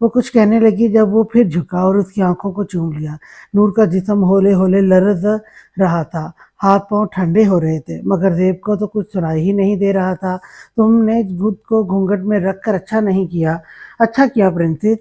وہ کچھ کہنے لگی جب وہ پھر جھکا اور اس کی آنکھوں کو چوم لیا۔ نور کا جسم ہولے ہولے لرز رہا تھا، ہاتھ پاؤں ٹھنڈے ہو رہے تھے، مگر زیب کو تو کچھ سنائی ہی نہیں دے رہا تھا۔ تم نے خود کو گھونگھٹ میں رکھ کر اچھا نہیں کیا۔ اچھا کیا پرنسس،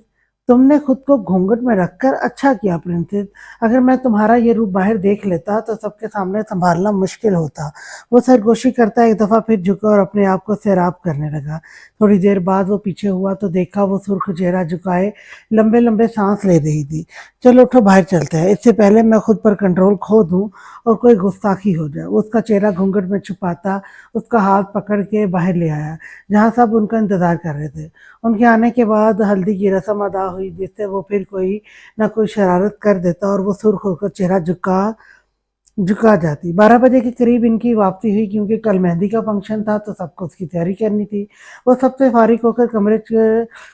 تم نے خود کو گھونگھٹ میں رکھ کر اچھا کیا پرنسس۔ اگر میں تمہارا یہ روپ باہر دیکھ لیتا تو سب کے سامنے سنبھالنا مشکل ہوتا۔ وہ سرگوشی کرتا ایک دفعہ پھر جھکا اور اپنے آپ کو سیراب کرنے لگا۔ تھوڑی دیر بعد وہ پیچھے ہوا تو دیکھا وہ سرخ چہرہ جھکائے لمبے لمبے سانس لے رہی تھی۔ چلو اٹھو باہر چلتے ہیں، اس سے پہلے میں خود پر کنٹرول کھو دوں اور کوئی گستاخی ہو جائے۔ وہ اس کا چہرہ گھونگھٹ میں چھپاتا اس کا ہاتھ پکڑ کے باہر لے آیا جہاں سب ان کا انتظار کر رہے تھے۔ ان کے آنے کے بعد ہلدی کی رسم ادا ہوئی جس سے وہ پھر کوئی نہ کوئی شرارت کر دیتا اور وہ سرخ ہو کر چہرہ جھکا جاتی۔ 12 بجے کے قریب ان کی واپسی ہوئی کیونکہ کل مہندی کا فنکشن تھا تو سب کو اس کی تیاری کرنی تھی۔ وہ سب سے فارغ ہو کر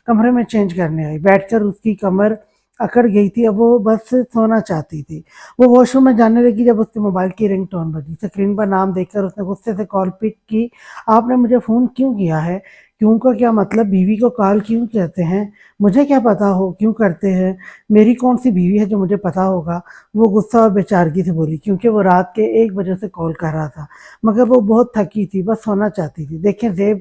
کمرے میں چینج کرنے آئی۔ بیٹھ کر اس کی کمر اکڑ گئی تھی، اب وہ بس سونا چاہتی تھی۔ وہ واش روم میں جانے لگی جب اس کے موبائل کی رنگ ٹون بجی۔ اسکرین پر نام دیکھ کر اس نے غصے سے کال پک کی۔ آپ نے مجھے فون کیوں کیا ہے؟ کیوں کا کیا مطلب؟ بیوی کو کال کیوں کہتے ہیں؟ مجھے کیا پتا ہو کیوں کرتے ہیں؟ میری کون سی بیوی ہے جو مجھے پتا ہوگا؟ وہ غصہ اور بیچارگی سے بولی کیونکہ وہ رات کے 1 بجے سے کال کر رہا تھا، مگر وہ بہت تھکی تھی، بس سونا چاہتی تھی۔ دیکھیں زیب،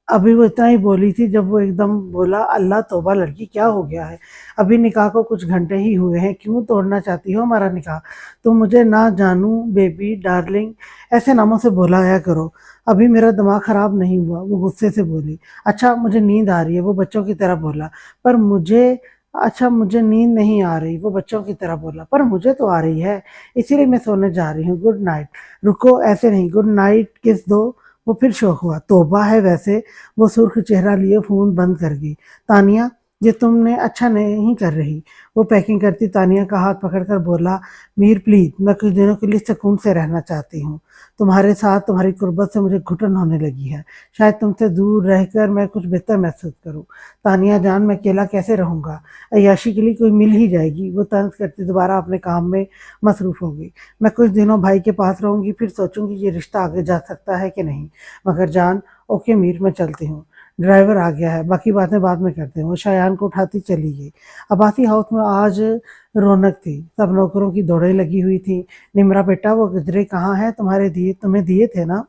ابھی وہ اتنا ہی بولی تھی جب وہ ایک دم بولا، اللہ توبہ لڑکی، کیا ہو گیا ہے؟ ابھی نکاح کو کچھ گھنٹے ہی ہوئے ہیں، کیوں توڑنا چاہتی ہو ہمارا نکاح؟ تم مجھے نہ جانو، بیبی، ڈارلنگ ایسے ناموں سے بولایا کرو، ابھی میرا دماغ خراب نہیں ہوا۔ وہ غصے سے بولی، اچھا مجھے نیند آ رہی ہے، وہ بچوں کی طرح بولا، پر مجھے نیند نہیں آ رہی، وہ بچوں کی طرح بولا، پر مجھے تو آ رہی ہے، اسی لیے میں سونے جا رہی ہوں، گڈ نائٹ۔ رکو، ایسے نہیں، گڈ نائٹ کس دو۔ وہ پھر شوق ہوا، توبہ ہے ویسے۔ وہ سرخ چہرہ لیے فون بند کر گئی۔ تانیہ، یہ تم نے اچھا نہیں کر رہی۔ وہ پیکنگ کرتی تانیہ کا ہاتھ پکڑ کر بولا، میر پلیز، میں کچھ دنوں کے لیے سکون سے رہنا چاہتی ہوں۔ تمہارے ساتھ تمہاری قربت سے مجھے گھٹن ہونے لگی ہے، شاید تم سے دور رہ کر میں کچھ بہتر محسوس کروں۔ تانیہ جان، میں اکیلا کیسے رہوں گا؟ عیاشی کے لیے کوئی مل ہی جائے گی۔ وہ طنز کرتی دوبارہ اپنے کام میں مصروف ہو گئی۔ میں کچھ دنوں بھائی کے پاس رہوں گی، پھر سوچوں گی یہ رشتہ آگے جا سکتا ہے کہ نہیں۔ مگر جان، اوکے میر، میں چلتی ہوں، ڈرائیور آ گیا ہے، باقی باتیں بعد میں کرتے ہیں۔ وہ شایان کو اٹھاتی چلی گئی۔ عباسی ہاؤس میں آج رونق تھی، سب نوکروں کی دوڑیں لگی ہوئی تھیں۔ نمرا بیٹا، وہ گجرے کہاں ہیں؟ تمہیں دیے تھے نا؟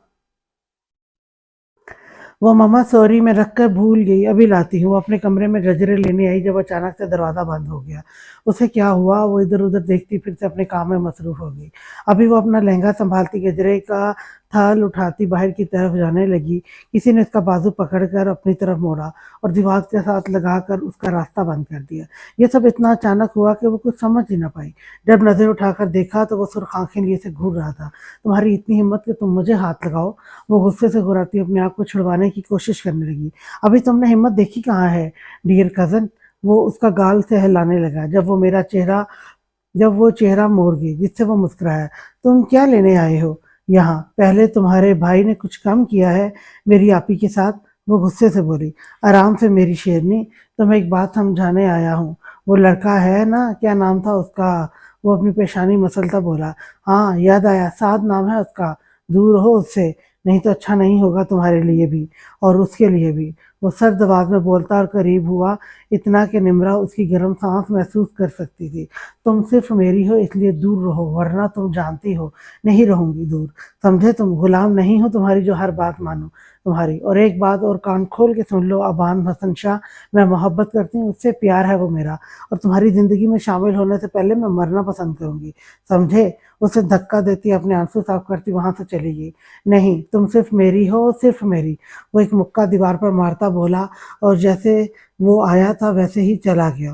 وہ ماما سوری میں رکھ کر بھول گئی، ابھی لاتی ہوں۔ وہ اپنے کمرے میں گجرے لینے آئی جب اچانک سے دروازہ بند ہو گیا۔ اسے کیا ہوا؟ وہ ادھر ادھر دیکھتی پھر سے اپنے کام میں مصروف ہو گئی۔ ابھی وہ اپنا لہنگا سنبھالتی گجرے کا تھال اٹھاتی باہر کی طرف جانے لگی، کسی نے اس کا بازو پکڑ کر اپنی طرف موڑا اور دیوار کے ساتھ لگا کر اس کا راستہ بند کر دیا۔ یہ سب اتنا اچانک ہوا کہ وہ کچھ سمجھ ہی نہ پائی۔ جب نظر اٹھا کر دیکھا تو وہ سرخ آنکھیں لیے سے گھور رہا تھا۔ تمہاری اتنی ہمت کہ تم مجھے ہاتھ لگاؤ؟ وہ غصے سے گھراتی اپنے آپ کو چھڑوانے کی کوشش کرنے لگی۔ ابھی تم نے ہمت دیکھی کہاں ہے ڈیئر کزن؟ وہ اس کا گال سے ہلانے لگا جب وہ چہرہ موڑ گئی جس سے وہ مسکرایا۔ تم کیا لینے آئے ہو یہاں؟ پہلے تمہارے بھائی نے کچھ کم کیا ہے میری آپی کے ساتھ؟ وہ غصے سے بولی۔ آرام سے میری شیرنی، تمہیں ایک بات سمجھانے آیا ہوں۔ وہ لڑکا ہے نا، کیا نام تھا اس کا؟ وہ اپنی پیشانی مسلتا بولا۔ ہاں یاد آیا، سعد نام ہے اس کا۔ دور ہو اس سے، نہیں تو اچھا نہیں ہوگا تمہارے لیے بھی اور اس کے لیے بھی۔ وہ سرد آواز میں بولتا اور قریب ہوا، اتنا کہ نمرا اس کی گرم سانس محسوس کر سکتی تھی۔ تم صرف میری ہو اس لیے دور رہو، ورنہ تم جانتی ہو نہیں رہوں گی دور، سمجھے؟ تم غلام نہیں ہو تمہاری جو ہر بات مانو تمہاری۔ اور ایک بات اور کان کھول کے سن لو ابان حسن شاہ، میں محبت کرتی ہوں، اس سے پیار ہے وہ میرا، اور تمہاری زندگی میں شامل ہونے سے پہلے میں مرنا پسند کروں گی، سمجھے؟ اسے دھکا دیتی اپنے آنسو صاف کرتی وہاں سے چلی گئی۔ نہیں، تم صرف میری ہو، صرف میری۔ وہ ایک مکہ دیوار پر مارتا بولا اور جیسے وہ آیا تھا ویسے ہی چلا گیا۔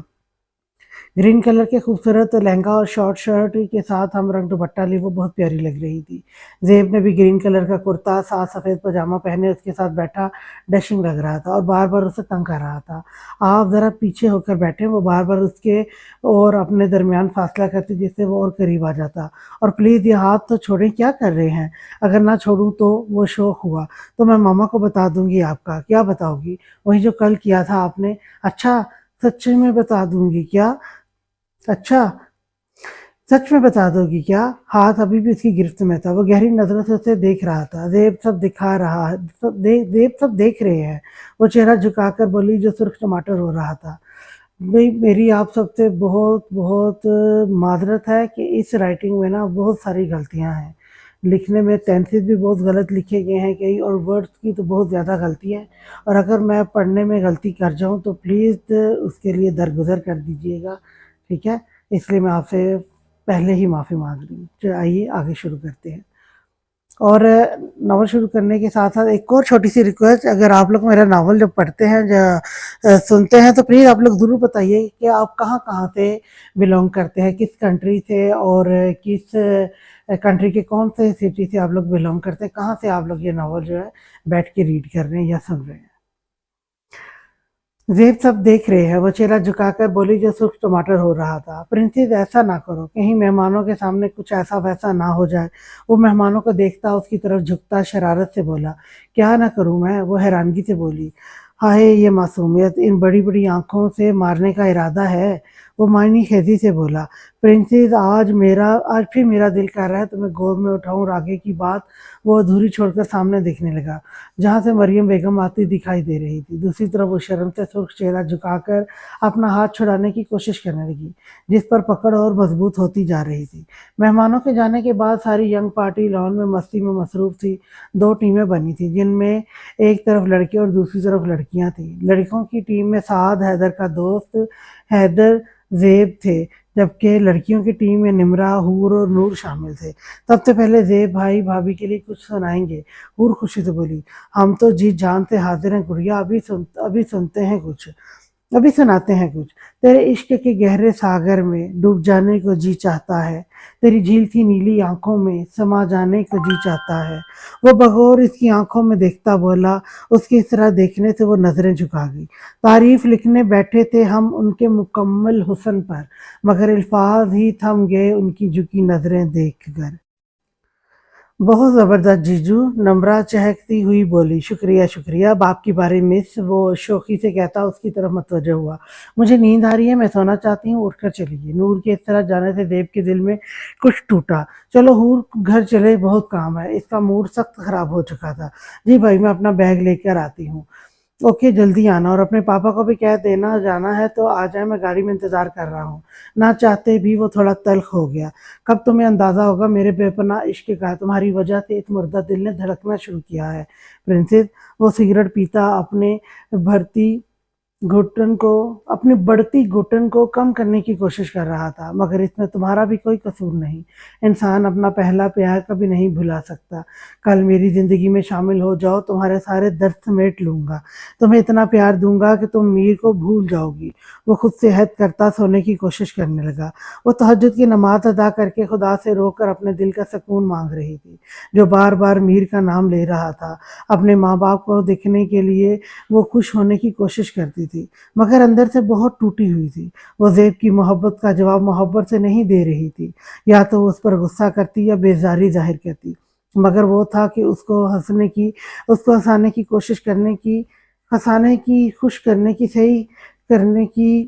گرین کلر کے خوبصورت لہنگا اور شارٹ شرٹ کے ساتھ ہم رنگ دوپٹہ لی وہ بہت پیاری لگ رہی تھی۔ زیب نے بھی گرین کلر کا کرتا ساتھ سفید پاجامہ پہنے اس کے ساتھ بیٹھا ڈیشنگ لگ رہا تھا اور بار بار اسے تنگ کر رہا تھا۔ آپ ذرا پیچھے ہو کر بیٹھیں، وہ بار بار اس کے اور اپنے درمیان فاصلہ کرتی جس سے وہ اور قریب آ جاتا۔ اور پلیز یہ ہاتھ تو چھوڑیں، کیا کر رہے ہیں؟ اگر نہ چھوڑوں تو؟ وہ شوق ہوا، تو میں ماما کو بتا دوں گی آپ کا۔ کیا بتاؤ گی؟ وہی جو کل کیا تھا آپ نے۔ اچھا، سچ میں بتا دوں گی کیا؟ اچھا، سچ میں بتا دو گی کیا؟ ہاتھ ابھی بھی اس کی گرفت میں تھا، وہ گہری نظروں سے اسے دیکھ رہا تھا۔ زیب سب دیکھ رہے ہیں۔ وہ چہرہ جھکا کر بولی جو سرخ ٹماٹر ہو رہا تھا۔ بھئی میری آپ سب سے بہت بہت معذرت ہے کہ اس رائٹنگ میں نا بہت ساری غلطیاں ہیں، لکھنے میں ٹینسز بھی بہت غلط لکھے گئے ہیں کئی، اور ورڈز کی تو بہت زیادہ غلطی ہے، اور اگر میں پڑھنے میں غلطی کر جاؤں تو پلیز اس کے لیے درگزر کر دیجیے گا، ٹھیک ہے؟ اس لیے میں آپ سے پہلے ہی معافی مانگ رہی ہوں۔ چلیے آئیے آگے شروع کرتے ہیں۔ اور ناول شروع کرنے کے ساتھ ساتھ ایک اور چھوٹی سی ریکویسٹ، اگر آپ لوگ میرا ناول جب پڑھتے ہیں یا سنتے ہیں تو پلیز آپ لوگ ضرور بتائیے کہ آپ کہاں کہاں سے بلونگ کرتے ہیں، کس کنٹری سے، اور کس کنٹری کے کون سے سٹی سے آپ لوگ بلونگ کرتے ہیں، کہاں سے آپ لوگ یہ ناول جو ہے بیٹھ کے ریڈ کر رہے ہیں یا سن رہے ہیں۔ زیب سب دیکھ رہے ہیں، وہ چہرہ جھکا کر بولی جو سرخ ٹماٹر ہو رہا تھا۔ پرنسس ایسا نہ کرو، کہیں مہمانوں کے سامنے کچھ ایسا ویسا نہ ہو جائے۔ وہ مہمانوں کو دیکھتا اس کی طرف جھکتا شرارت سے بولا، کیا نہ کروں میں؟ وہ حیرانگی سے بولی، ہائے یہ معصومیت، ان بڑی بڑی آنکھوں سے مارنے کا ارادہ ہے؟ وہ معنی خیزی سے بولا، پرنسس آج پھر میرا دل کر رہا ہے تمہیں گود میں اٹھاؤں، اور آگے کی بات وہ ادھوری چھوڑ کر سامنے دیکھنے لگا جہاں سے مریم بیگم آتی دکھائی دے رہی تھی۔ دوسری طرف وہ شرم سے سرخ چہرہ جھکا کر اپنا ہاتھ چھڑانے کی کوشش کرنے لگی، جس پر پکڑ اور مضبوط ہوتی جا رہی تھی۔ مہمانوں کے جانے کے بعد ساری ینگ پارٹی لان میں مستی میں مصروف تھی۔ دو ٹیمیں بنی تھیں، جن میں ایک طرف لڑکے اور دوسری طرف لڑکیاں تھیں۔ لڑکوں کی ٹیم میں سعد حیدر کا دوست حیدر زیب تھے، جبکہ لڑکیوں کی ٹیم میں نمرہ، حور اور نور شامل تھے۔ سب سے پہلے زیب بھائی بھابھی کے لیے کچھ سنائیں گے؟ حور خوشی سے بولی، ہم تو جی جان سے حاضر ہیں گڑیا، ابھی سنتے ہیں کچھ، ابھی سناتے ہیں کچھ۔ تیرے عشق کے گہرے ساگر میں ڈوب جانے کو جی چاہتا ہے، تیری جھیل سی نیلی آنکھوں میں سما جانے کو جی چاہتا ہے۔ وہ بغور اس کی آنکھوں میں دیکھتا بولا، اس کی اس طرح دیکھنے سے وہ نظریں جھکا گئی۔ تعریف لکھنے بیٹھے تھے ہم ان کے مکمل حسن پر، مگر الفاظ ہی تھم گئے ان کی جھکی نظریں دیکھ کر۔ بہت زبردست جیجو، نمرہ چہکتی ہوئی بولی، شکریہ شکریہ، باپ کی باری مس، وہ شوخی سے کہتا اس کی طرف متوجہ ہوا۔ مجھے نیند آ رہی ہے، میں سونا چاہتی ہوں، اٹھ کر چلیے۔ نور کے اس طرح جانے سے دیب کے دل میں کچھ ٹوٹا۔ چلو حور گھر چلے، بہت کام ہے۔ اس کا موڈ سخت خراب ہو چکا تھا۔ جی بھائی میں اپنا بیگ لے کر آتی ہوں۔ اوکے جلدی آنا، اور اپنے پاپا کو بھی کہہ دینا جانا ہے تو آ جائے، میں گاڑی میں انتظار کر رہا ہوں۔ نہ چاہتے بھی وہ تھوڑا تلخ ہو گیا۔ کب تمہیں اندازہ ہوگا میرے بے پناہ عشق کا، تمہاری وجہ سے اس مردہ دل نے دھڑکنا شروع کیا ہے پرنسس۔ وہ سگریٹ پیتا اپنی بڑھتی گھٹن کو کم کرنے کی کوشش کر رہا تھا، مگر اس میں تمہارا بھی کوئی قصور نہیں۔ انسان اپنا پہلا پیار کبھی نہیں بھلا سکتا۔ کل میری زندگی میں شامل ہو جاؤ، تمہارے سارے درد سمیٹ لوں گا، تمہیں اتنا پیار دوں گا کہ تم میر کو بھول جاؤ گی۔ وہ خود سے عہد کرتا سونے کی کوشش کرنے لگا۔ وہ تہجد کی نماز ادا کر کے خدا سے رو کر اپنے دل کا سکون مانگ رہی تھی، جو بار بار میر کا نام لے رہا تھا۔ اپنے ماں باپ کو دیکھنے کے لیے وہ خوش ہونے کی کوشش کرتی تھی، مگر اندر سے بہت ٹوٹی ہوئی تھی۔ وہ زیب کی محبت کا جواب محبت سے نہیں دے رہی تھی، یا تو وہ اس پر غصہ کرتی یا بیزاری ظاہر کرتی، مگر وہ تھا کہ اس کو ہنسانے کی کوشش کرنے کی، خوش کرنے کی، صحیح کرنے کی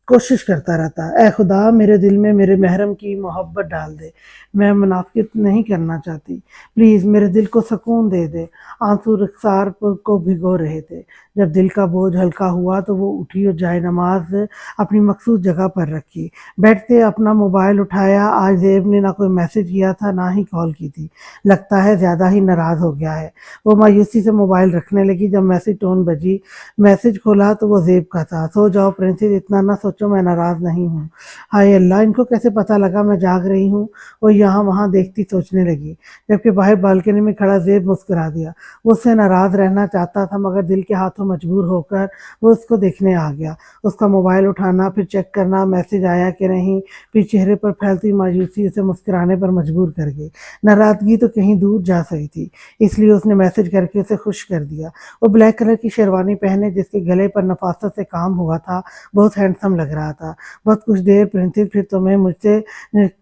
کوشش کرتا رہتا۔ اے خدا میرے دل میں میرے محرم کی محبت ڈال دے، میں منافقت نہیں کرنا چاہتی، پلیز میرے دل کو سکون دے دے۔ آنسو رخسار کو بھگو رہے تھے۔ جب دل کا بوجھ ہلکا ہوا تو وہ اٹھی اور جائے نماز اپنی مخصوص جگہ پر رکھی۔ بیٹھتے اپنا موبائل اٹھایا۔ آج زیب نے نہ کوئی میسج کیا تھا نہ ہی کال کی تھی، لگتا ہے زیادہ ہی ناراض ہو گیا ہے۔ وہ مایوسی سے موبائل رکھنے لگی۔ جب میسج ٹون بجی، میسج کھولا تو وہ زیب کا تھا، سو جاؤ پرنسس، اتنا نہ سوچو میں ناراض نہیں ہوں۔ ہائے اللہ، ان کو کیسے پتہ لگا میں جاگ رہی ہوں؟ وہ یہاں وہاں دیکھتی سوچنے لگی، جبکہ باہر بالکنی میں کھڑا زیب مسکرا دیا۔ وہ اس سے ناراض رہنا چاہتا تھا، مگر دل کے ہاتھوں مجبور ہو کر وہ اس کو دیکھنے آ گیا۔ اس کا موبائل اٹھانا، پھر چیک کرنا میسج آیا کہ نہیں، پھر چہرے پر پھیلتی مایوسی اسے مسکرانے پر مجبور کر گئی۔ ناراضگی تو کہیں دور جا سکی تھی، اس لیے اس نے میسج کر کے اسے خوش کر دیا۔ وہ بلیک کلر کی شیروانی پہنے، جس کے گلے پر نفاست سے کام ہوا تھا، بہت ہینڈسم لگ رہا تھا۔ بہت کچھ دیر پرنسس، پھر تمہیں مجھ سے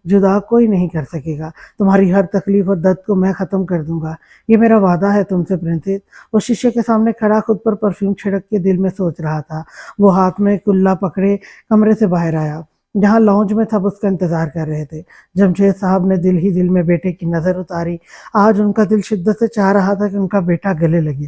جدا کوئی نہیں کر سکے گا، تمہاری ہر تکلیف اور درد کو میں ختم کر دوں گا، یہ میرا وعدہ ہے تم سے پرنسس۔ وہ شیشے کے سامنے کھڑا خود پر پرفیوم چھڑک کے دل میں سوچ رہا تھا۔ وہ ہاتھ میں کلا پکڑے کمرے سے باہر آیا، جہاں لاؤنج میں سب اس کا انتظار کر رہے تھے۔ جمشید صاحب نے دل ہی دل میں بیٹے کی نظر اتاری۔ آج ان کا دل شدت سے چاہ رہا تھا کہ ان کا بیٹا گلے لگے۔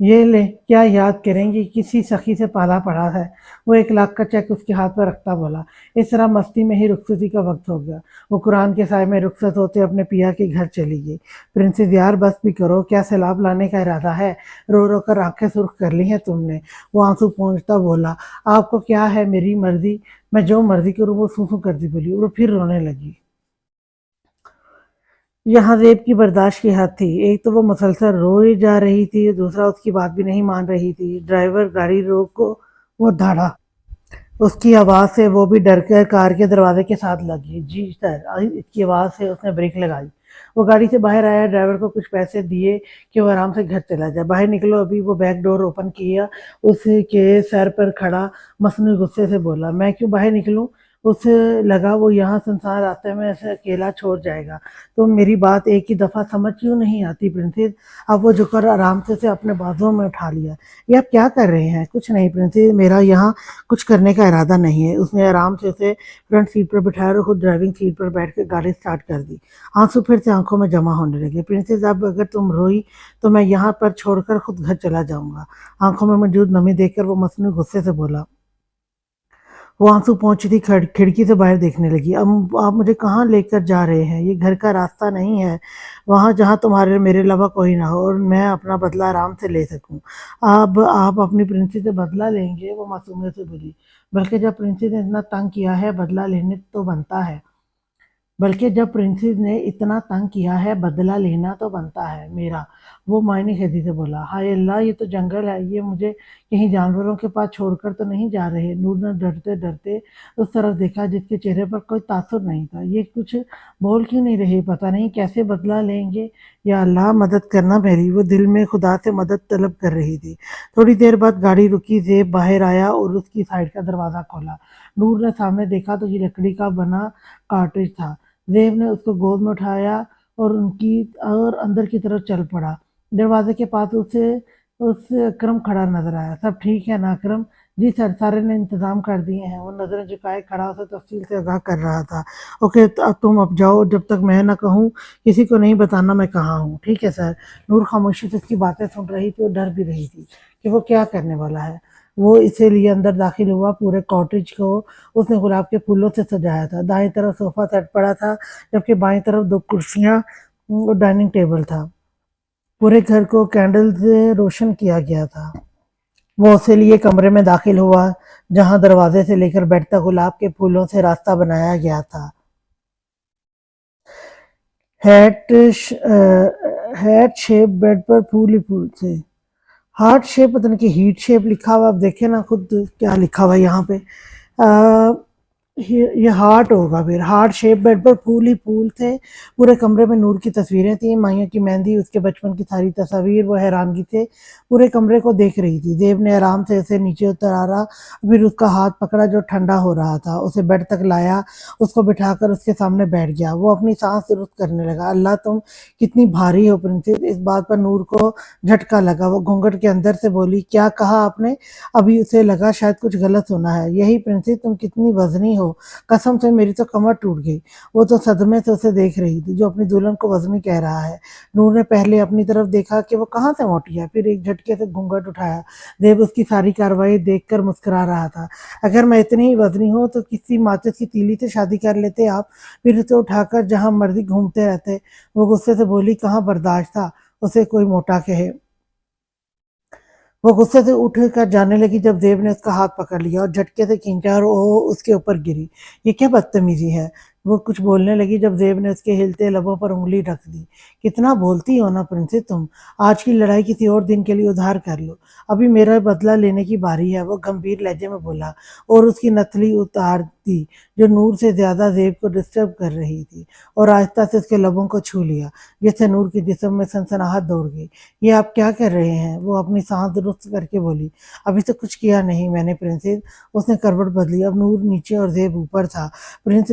یہ لے کیا یاد کریں گی، کسی سخی سے پالا پڑا ہے۔ وہ 1 لاکھ کا چیک اس کے ہاتھ پر رکھتا بولا۔ اس طرح مستی میں ہی رخصتی کا وقت ہو گیا۔ وہ قرآن کے سائے میں رخصت ہوتے اپنے پیا کے گھر چلی گئی۔ پرنسس یار بس بھی کرو، کیا سیلاب لانے کا ارادہ ہے؟ رو رو کر آنکھیں سرخ کر لی ہیں تم نے۔ وہ آنسو پونچھتا بولا، آپ کو کیا ہے، میری مرضی، میں جو مرضی کروں۔ وہ سوں سوں کرتی بولی اور پھر رونے لگی۔ یہاں زیب کی برداشت کی حد تھی۔ ایک تو وہ مسلسل روئی جا رہی تھی، دوسرا اس کی بات بھی نہیں مان رہی تھی۔ ڈرائیور گاڑی روک کو وہ دھاڑا، اس کی آواز سے وہ بھی ڈر کر کار کے دروازے کے ساتھ لگی۔ جی سر، اس کی آواز سے اس نے بریک لگائی۔ وہ گاڑی سے باہر آیا، ڈرائیور کو کچھ پیسے دیے کہ وہ آرام سے گھر چلا جائے۔ باہر نکلو ابھی۔ وہ بیک ڈور اوپن کیا، اس کے سر پر کھڑا مصنوعی غصے سے بولا، میں کیوں باہر نکلوں؟ اسے لگا وہ یہاں سنسار راستے میں اسے اکیلا چھوڑ جائے گا۔ تو میری بات ایک ہی دفعہ سمجھ کیوں نہیں آتی پرنسس؟ اب وہ جھک کر آرام سے اسے اپنے بازوؤں میں اٹھا لیا۔ یہ آپ کیا کر رہے ہیں؟ کچھ نہیں پرنسس، میرا یہاں کچھ کرنے کا ارادہ نہیں ہے۔ اس نے آرام سے اسے فرنٹ سیٹ پر بٹھایا اور خود ڈرائیونگ سیٹ پر بیٹھ کے گاڑی سٹارٹ کر دی۔ آنسو پھر سے آنکھوں میں جمع ہونے لگے۔ پرنسس اب اگر تم روئی تو میں یہاں پر چھوڑ کر خود گھر چلا جاؤں گا۔ آنکھوں میں موجود نمی دیکھ کر وہ مصنوعی غصے سے بولا۔ وہ آنسو پہنچتی کھڑکی سے باہر دیکھنے لگی۔ اب آپ مجھے کہاں لے کر جا رہے ہیں؟ یہ گھر کا راستہ نہیں ہے، وہاں جہاں تمہارے میرے علاوہ کوئی نہ ہو اور میں اپنا بدلہ آرام سے لے سکوں۔ اب آپ اپنی پرنسس سے بدلہ لیں گے؟ وہ معصومیت سے بولی۔ بلکہ جب پرنسس نے اتنا تنگ کیا ہے بدلہ لینے تو بنتا ہے بلکہ جب پرنسس نے اتنا تنگ کیا ہے بدلہ لینا تو بنتا ہے میرا۔ وہ معنی خیزی سے بولا۔ ہائے اللہ، یہ تو جنگل ہے، یہ مجھے کہیں جانوروں کے پاس چھوڑ کر تو نہیں جا رہے؟ نور نے ڈرتے ڈرتے اس طرف دیکھا جس کے چہرے پر کوئی تاثر نہیں تھا۔ یہ کچھ بول کیوں نہیں رہی؟ پتہ نہیں کیسے بدلہ لیں گے۔ یا اللہ مدد کرنا میری۔ وہ دل میں خدا سے مدد طلب کر رہی تھی۔ تھوڑی دیر بعد گاڑی رکی، زیب باہر آیا اور اس کی سائیڈ کا دروازہ کھولا۔ نور نے سامنے دیکھا تو یہ لکڑی کا بنا کارٹیج تھا۔ زیب نے اس کو گود میں اٹھایا اور اندر کی طرف چل پڑا۔ دروازے کے پاس اس اکرم کھڑا نظر آیا۔ سب ٹھیک ہے نا اکرم؟ جی سر، سارے نے انتظام کر دیے ہیں۔ وہ نظریں جھکائے کھڑا اسے تفصیل سے آگاہ کر رہا تھا۔ اوکے، اب تم اب جاؤ، جب تک میں نہ کہوں کسی کو نہیں بتانا میں کہاں ہوں۔ ٹھیک ہے سر۔ نور خاموشی سے اس کی باتیں سن رہی تھی اور ڈر بھی رہی تھی کہ وہ کیا کرنے والا ہے۔ وہ اسے لیے اندر داخل ہوا۔ پورے کاٹیج کو اس نے گلاب کے پھولوں سے سجایا تھا۔ دائیں طرف صوفہ سیٹ پڑا تھا جبکہ بائیں طرف 2 کرسیاں اور ڈائننگ ٹیبل تھا۔ پورے گھر کو کینڈل سے روشن کیا گیا تھا۔ وہ اسے لیے کمرے میں داخل ہوا جہاں دروازے سے لے کر بیڈ تک گلاب کے پھولوں سے راستہ بنایا گیا تھا۔ ہیٹ شیپ بیڈ پر پھول ہی پھول تھے۔ ہارٹ شیپ، پتہ نہیں کہ ہیٹ شیپ لکھا ہوا، اب دیکھیں نا خود کیا لکھا ہوا ہے یہاں پہ۔ یہ ہارٹ ہوگا پھر۔ ہارٹ شیپ بیڈ پر پھول ہی پھول تھے۔ پورے کمرے میں نور کی تصویریں تھیں، مائیوں کی مہندی، اس کے بچپن کی ساری تصاویر۔ وہ حیرانگی سے پورے کمرے کو دیکھ رہی تھی۔ دیو نے آرام سے اسے نیچے اتارا، پھر اس کا ہاتھ پکڑا جو ٹھنڈا ہو رہا تھا، اسے بیڈ تک لایا، اس کو بٹھا کر اس کے سامنے بیٹھ گیا۔ وہ اپنی سانس درست کرنے لگا۔ اللہ تم کتنی بھاری ہو پرنسس۔ اس بات پر نور کو جھٹکا لگا۔ وہ گھونگھٹ کے اندر سے بولی، کیا کہا آپ نے؟ ابھی اسے لگا شاید کچھ غلط ہونا ہے۔ یہی پرنسس، تم کتنی وزنی ہو، قسم سے میری تو کمر ٹوٹ گئی۔ وہ تو صدمے سے اسے دیکھ رہی تھی جو اپنی دلہن کو وزنی کہہ رہا ہے۔ نور نے پہلے اپنی طرف دیکھا کہ وہ کہاں سے موٹی ہے، پھر ایک جھٹکے سے گھونگھٹ اٹھایا۔ دیو اس کی ساری کارروائی دیکھ کر مسکرا رہا تھا۔ اگر میں اتنی ہی وزنی ہوں تو کسی ماچس کی تیلی سے شادی کر لیتے آپ، پھر اسے اٹھا کر جہاں مرضی گھومتے رہتے۔ وہ غصے سے بولی، کہاں برداشت تھا اسے کوئی موٹا کہے۔ وہ غصے سے اٹھ کر جانے لگی جب زیب نے اس کا ہاتھ پکڑ لیا اور جھٹکے سے کھینچا اور وہ اس کے اوپر گری۔ یہ کیا بدتمیزی ہے؟ وہ کچھ بولنے لگی جب زیب نے اس کے ہلتے لبوں پر انگلی رکھ دی۔ کتنا بولتی ہو نا پرنسس تم، آج کی لڑائی کسی اور دن کے لیے ادھار کر لو، ابھی میرا بدلہ لینے کی باری ہے۔ وہ گمبھیر لہجے میں بولا اور اس کی نتلی اتار دی جو نور سے زیادہ زیب کو ڈسٹرب کر رہی تھی، اور آہستہ سے اس کے لبوں کو چھو لیا جس سے نور کے جسم میں سنسناہٹ دوڑ گئی۔ یہ آپ کیا کر رہے ہیں؟ وہ اپنی سانس درست کر کے بولی۔ ابھی تو کچھ کیا نہیں میں نے پرنسس۔ اس نے کروٹ بدلی، اب نور نیچے اور زیب اوپر تھا۔ پرنس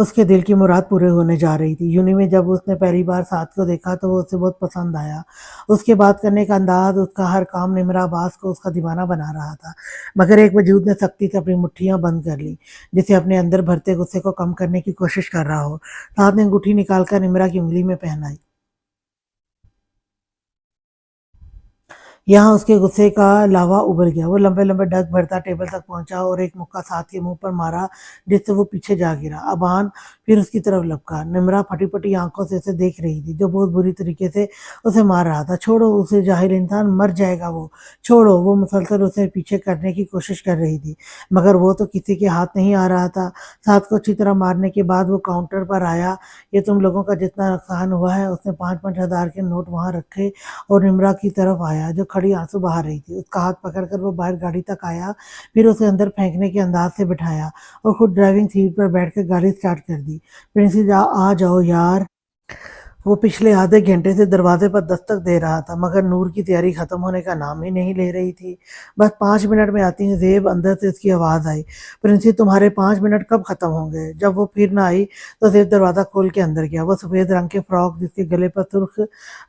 اس کے دل کی مراد پورے ہونے جا رہی تھی۔ یونہی میں جب اس نے پہلی بار سعد کو دیکھا تو وہ اسے بہت پسند آیا۔ اس کے بات کرنے کا انداز، اس کا ہر کام نمرہ عباس کو اس کا دیوانہ بنا رہا تھا، مگر ایک وجود نے سختی سے اپنی مٹھیاں بند کر لی، جسے اپنے اندر بھرتے غصے کو کم کرنے کی کوشش کر رہا ہو۔ سعد نے انگوٹھی نکال کر نمرہ کی انگلی میں پہنائی۔ یہاں اس کے غصے کا لاوا ابل گیا۔ وہ لمبے لمبے ڈگ بھرتا ٹیبل تک پہنچا اور ایک مکہ سعد کے منہ پر مارا، جس سے وہ پیچھے جا گرا۔ ابان پھر اس کی طرف لپکا۔ نمرہ پھٹی پھٹی آنکھوں سے اسے دیکھ رہی تھی، جو بہت بری طریقے سے اسے مار رہا تھا۔ چھوڑو اسے جاہل انسان، مر جائے گا وہ، چھوڑو۔ وہ مسلسل اسے پیچھے کرنے کی کوشش کر رہی تھی، مگر وہ تو کسی کے ہاتھ نہیں آ رہا تھا۔ سعد کو اچھی طرح مارنے کے بعد وہ کاؤنٹر پر آیا۔ یہ تم لوگوں کا جتنا نقصان ہوا ہے۔ اس نے 5,000 کے نوٹ وہاں رکھے اور نمرہ کی طرف آیا، جو کھڑی آنسو بہا رہی تھی۔ اس کا ہاتھ پکڑ کر وہ باہر گاڑی تک آیا، پھر اسے اندر پھینکنے کے انداز سے بٹھایا اور خود ڈرائیونگ سیٹ پر بیٹھ کر گاڑی سٹارٹ کر دی۔ پرنسز آ جاؤ یار۔ وہ پچھلے آدھے گھنٹے سے دروازے پر دستک دے رہا تھا، مگر نور کی تیاری ختم ہونے کا نام ہی نہیں لے رہی تھی۔ بس 5 منٹ میں آتی ہیں زیب، اندر سے اس کی آواز آئی۔ پرنسز تمہارے 5 منٹ کب ختم ہوں گے؟ جب وہ پھر نہ آئی تو زیب دروازہ کھول کے اندر گیا۔ وہ سفید رنگ کے فراک، جس کے گلے پر سرخ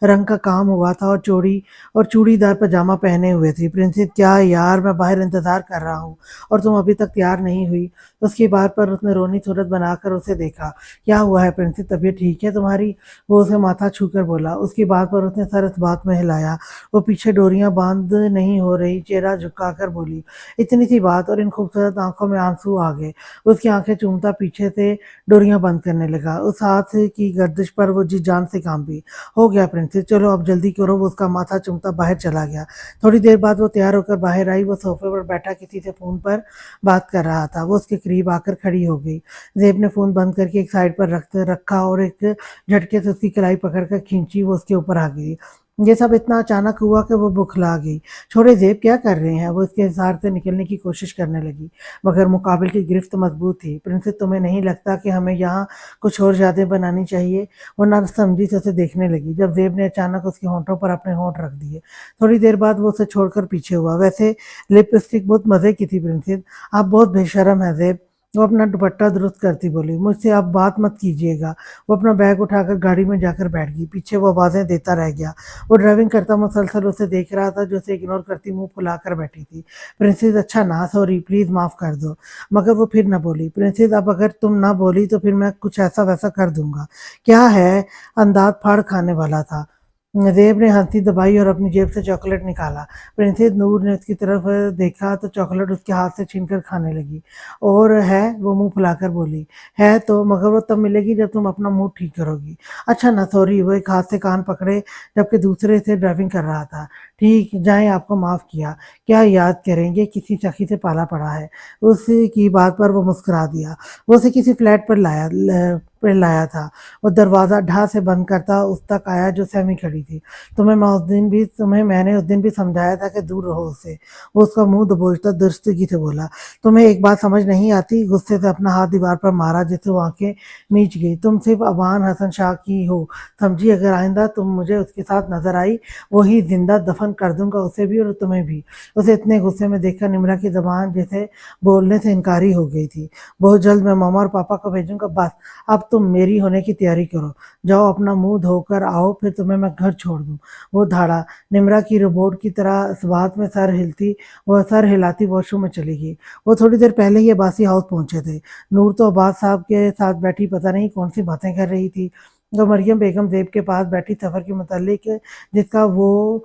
رنگ کا کام ہوا تھا، اور چوڑی دار پاجامہ پہنے ہوئے تھی۔ پرنسز کیا یار، میں باہر انتظار کر رہا ہوں اور تم ابھی تک تیار نہیں ہوئی؟ اس کی بات پر اس نے رونی صورت بنا کر اسے دیکھا۔ کیا ہوا ہے پرنسز، طبیعت ٹھیک ہے تمہاری؟ وہ اسے ماتھا چھو کر بولا۔ اس کی بات پر اس نے سر اس بات میں ہلایا۔ وہ پیچھے ڈوریاں باندھ نہیں ہو رہی، چہرہ جھکا کر بولی۔ اتنی سی بات اور ان خوبصورت آنکھوں میں آنسو آ گئے۔ اس کی آنکھیں چومتا پیچھے سے ڈوریاں بند کرنے لگا۔ اس ہاتھ کی گردش پر وہ جی جان سے کانپی۔ ہو گیا پرنسز، چلو اب جلدی کرو۔ وہ اس کا ماتھا چومتا باہر چلا گیا۔ تھوڑی دیر بعد وہ تیار ہو کر باہر آئی۔ وہ صوفے پر بیٹھا کسی سے فون پر بات کر رہا تھا۔ وہ اس کے قریب آ کر کھڑی ہو گئی۔ زیب نے فون بند کر کے ایک سائڈ پر رکھا اور ایک جھٹکے سے اس کی کلائی پکڑ کر کھینچی۔ وہ اس کے اوپر آ گئی۔ یہ سب اتنا اچانک ہوا کہ وہ بکھلا گئی۔ چھوڑے زیب، کیا کر رہے ہیں؟ وہ اس کے حصار سے نکلنے کی کوشش کرنے لگی، مگر مقابل کی گرفت مضبوط تھی۔ پرنسز تمہیں نہیں لگتا کہ ہمیں یہاں کچھ اور یادیں بنانی چاہیے؟ وہ نہ سمجھی سے اسے دیکھنے لگی، جب زیب نے اچانک اس کے ہونٹوں پر اپنے ہونٹ رکھ دیے۔ تھوڑی دیر بعد وہ اسے چھوڑ کر پیچھے ہوا۔ ویسے لپسٹک بہت مزے کی تھی پرنسز، آپ بہت بے شرم ہیں زیب۔ وہ اپنا دوپٹہ درست کرتی بولی۔ مجھ سے آپ بات مت کیجیے گا۔ وہ اپنا بیگ اٹھا کر گاڑی میں جا کر بیٹھ گئی۔ پیچھے وہ آوازیں دیتا رہ گیا۔ وہ ڈرائیونگ کرتا مسلسل اسے دیکھ رہا تھا، جو اسے اگنور کرتی منہ پھلا کر بیٹھی تھی۔ پرنسز اچھا نا، سوری، پلیز معاف کر دو۔ مگر وہ پھر نہ بولی۔ پرنسز اب اگر تم نہ بولی تو پھر میں کچھ ایسا ویسا کر دوں گا۔ کیا ہے؟ انداز پھاڑ کھانے والا تھا۔ زیب نے ہنسی دبائی اور اپنی جیب سے چاکلیٹ نکالا۔ پرنسز نور نے اس کی طرف دیکھا تو چاکلیٹ اس کے ہاتھ سے چھین کر کھانے لگی۔ اور ہے؟ وہ منہ پھلا کر بولی۔ ہے تو، مگر وہ تب ملے گی جب تم اپنا موڈ ٹھیک کرو گی۔ اچھا نا، سوری۔ وہ ایک ہاتھ سے کان پکڑے جبکہ دوسرے سے ڈرائیونگ کر رہا تھا۔ ٹھیک، جائیں، آپ کو معاف کیا۔ کیا یاد کریں گے، کسی سخی سے پالا پڑا ہے۔ اس کی بات پر وہ مسکرا دیا۔ وہ اسے کسی فلیٹ پر لایا تھا۔ وہ دروازہ ڈھا سے بند کرتا اس تک آیا جو سیمی کھڑی تھی۔ تمہیں میں نے اس دن بھی سمجھایا تھا کہ دور رہو اس سے۔ وہ اس کا منہ دبوچتا درستگی سے بولا۔ تمہیں ایک بات سمجھ نہیں آتی؟ غصے سے اپنا ہاتھ دیوار پر مارا، جس سے وہ آنکھیں میچ گئی۔ تم صرف ابان حسن شاہ کی ہو، سمجھی؟ اگر آئندہ تم مجھے اس کے ساتھ نظر آئی، وہی زندہ دفن کر دوں گا، اسے بھی اور تمہیں بھی۔ اسے اتنے غصے میں دیکھ کر نمرہ کی زبان جیسے بولنے سے انکاری ہو گئی تھی۔ بہت جلد میں ماما اور پاپا کو بھیجوں گا۔ بس اب تم میری ہونے کی تیاری کرو، جاؤ اپنا منہ دھو کر آؤ، پھر تمہیں میں گھر چھوڑ دوں۔ وہ دھاڑا۔ نمرہ کی روبوٹ کی طرح اس بات میں وہ سر ہلاتی واش روم میں چلی گئی۔ وہ تھوڑی دیر پہلے ہی عباسی ہاؤس پہنچے تھے۔ نور تو عباس صاحب کے ساتھ بیٹھی پتہ نہیں کون سی باتیں کر رہی تھی۔ تو مریم بیگم زیب کے پاس بیٹھی سفر کے متعلق جس کا وہ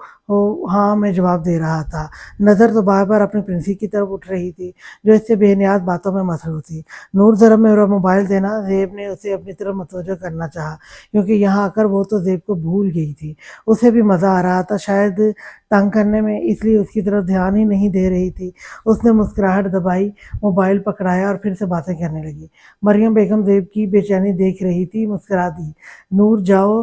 ہاں میں جواب دے رہا تھا۔ نظر تو بار بار اپنی پرنسی کی طرف اٹھ رہی تھی، جو اس سے بے نیاز باتوں میں مصروف تھی۔ نور ذرا میرا موبائل دینا۔ زیب نے اسے اپنی طرف متوجہ کرنا چاہا، کیونکہ یہاں آ کر وہ تو زیب کو بھول گئی تھی۔ اسے بھی مزہ آ رہا تھا، شاید تنگ کرنے میں، اس لیے اس کی طرف دھیان ہی نہیں دے رہی تھی۔ اس نے مسکراہٹ دبائی، موبائل پکڑایا اور پھر سے باتیں کرنے لگی۔ مریم بیگم زیب کی بے چینی دیکھ رہی تھی، مسکرا دی۔ نور جاؤ،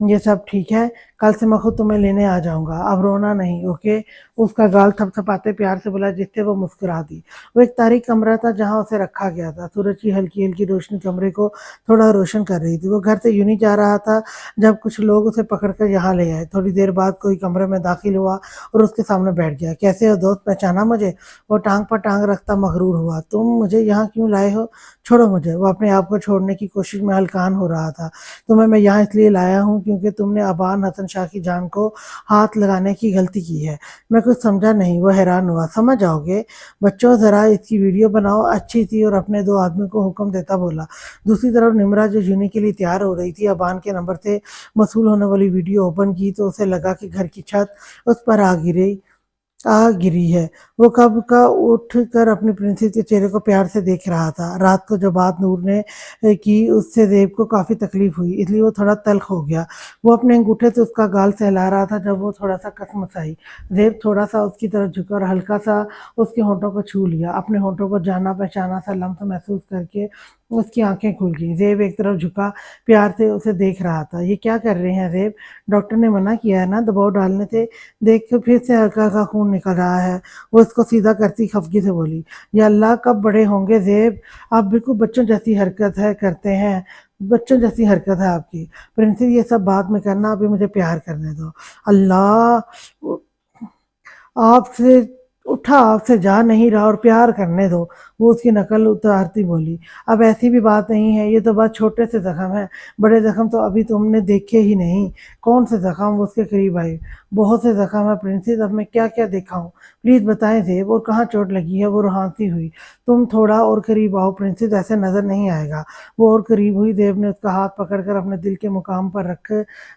یہ سب ٹھیک ہے، کل سے میں خود تمہیں لینے آ جاؤں گا، اب رونا نہیں، اوکے؟ اس کا گال تھپ تھپاتے پیار سے بولا، جس سے وہ مسکرا دی۔ وہ ایک تاریک کمرہ تھا جہاں اسے رکھا گیا تھا، سورج کی ہلکی ہلکی روشنی کمرے کو تھوڑا روشن کر رہی تھی۔ وہ گھر سے یوں نہیں جا رہا تھا جب کچھ لوگ اسے پکڑ کر یہاں لے آئے۔ تھوڑی دیر بعد کوئی کمرے میں داخل ہوا اور اس کے سامنے بیٹھ گیا۔ کیسے ہو دوست، پہچانا مجھے؟ وہ ٹانگ پر ٹانگ رکھتا مغرور ہوا۔ تم مجھے یہاں کیوں لائے ہو؟ چھوڑو مجھے۔ وہ اپنے آپ کو چھوڑنے کی کوشش میں ہلکان ہو رہا تھا۔ تمہیں میں یہاں اس لیے لایا ہوں کیونکہ تم نے ابان حسن شاہ کی جان کو ہاتھ لگانے کی غلطی کی ہے۔ میں کچھ سمجھا نہیں۔ وہ حیران ہوا۔ سمجھ جاؤ گے بچوں، ذرا اس کی ویڈیو بناؤ، اچھی تھی، اور اپنے دو آدمی کو حکم دیتا بولا۔ دوسری طرف نمرا جو یونی کے لیے تیار ہو رہی تھی، ابان کے نمبر سے موصول ہونے والی ویڈیو اوپن کی تو اسے لگا کہ گھر کی چھت اس پر آ گری ہے۔ وہ کب کا اٹھ کر اپنی پرنسس کے چہرے کو پیار سے دیکھ رہا تھا۔ رات کو جو بات نور نے کی اس سے زیب کو کافی تکلیف ہوئی، اس لیے وہ تھوڑا تلخ ہو گیا۔ وہ اپنے انگوٹھے سے اس کا گال سہلا رہا تھا جب وہ تھوڑا سا کسمسائی۔ زیب تھوڑا سا اس کی طرف جھکا اور ہلکا سا اس کے ہونٹوں کو چھو لیا۔ اپنے ہونٹوں پر جانا پہچانا سا لمس محسوس کر کے اس کی آنکھیں کھل گئیں۔ زیب ایک طرف جھکا پیار سے اسے دیکھ رہا تھا۔ یہ کیا کر رہے ہیں زیب؟ ڈاکٹر نے منع کیا ہے نا دباؤ ڈالنے سے، دیکھ کے پھر سے ہلکا کا خون نکل رہا ہے۔ وہ اس کو سیدھا کرتی خفگی سے بولی۔ یا اللہ، کب بڑے ہوں گے زیب؟ آپ بالکل بچوں جیسی حرکت کرتے ہیں، بچوں جیسی حرکت ہے آپ کی۔ پرنسس، یہ سب بعد میں کرنا، ابھی مجھے پیار کرنے دو۔ اللہ، آپ سے اٹھا، آپ سے جا نہیں رہا اور پیار کرنے دو۔ وہ اس کی نقل اتارتی بولی۔ اب ایسی بھی بات نہیں ہے، یہ تو بس چھوٹے سے زخم ہے، بڑے زخم تو ابھی تم نے دیکھے ہی نہیں۔ کون سے زخم؟ وہ اس کے قریب آئی۔ بہت سے زخم ہے پرنسس، اب میں کیا کیا دیکھا ہوں، پلیز بتائیں زیب، اور کہاں چوٹ لگی ہے؟ وہ روحانسی ہوئی۔ تم تھوڑا اور قریب آؤ پرنسس، ایسے نظر نہیں آئے گا۔ وہ اور قریب ہوئی۔ زیب نے اس کا ہاتھ پکڑ کر اپنے دل کے مقام پر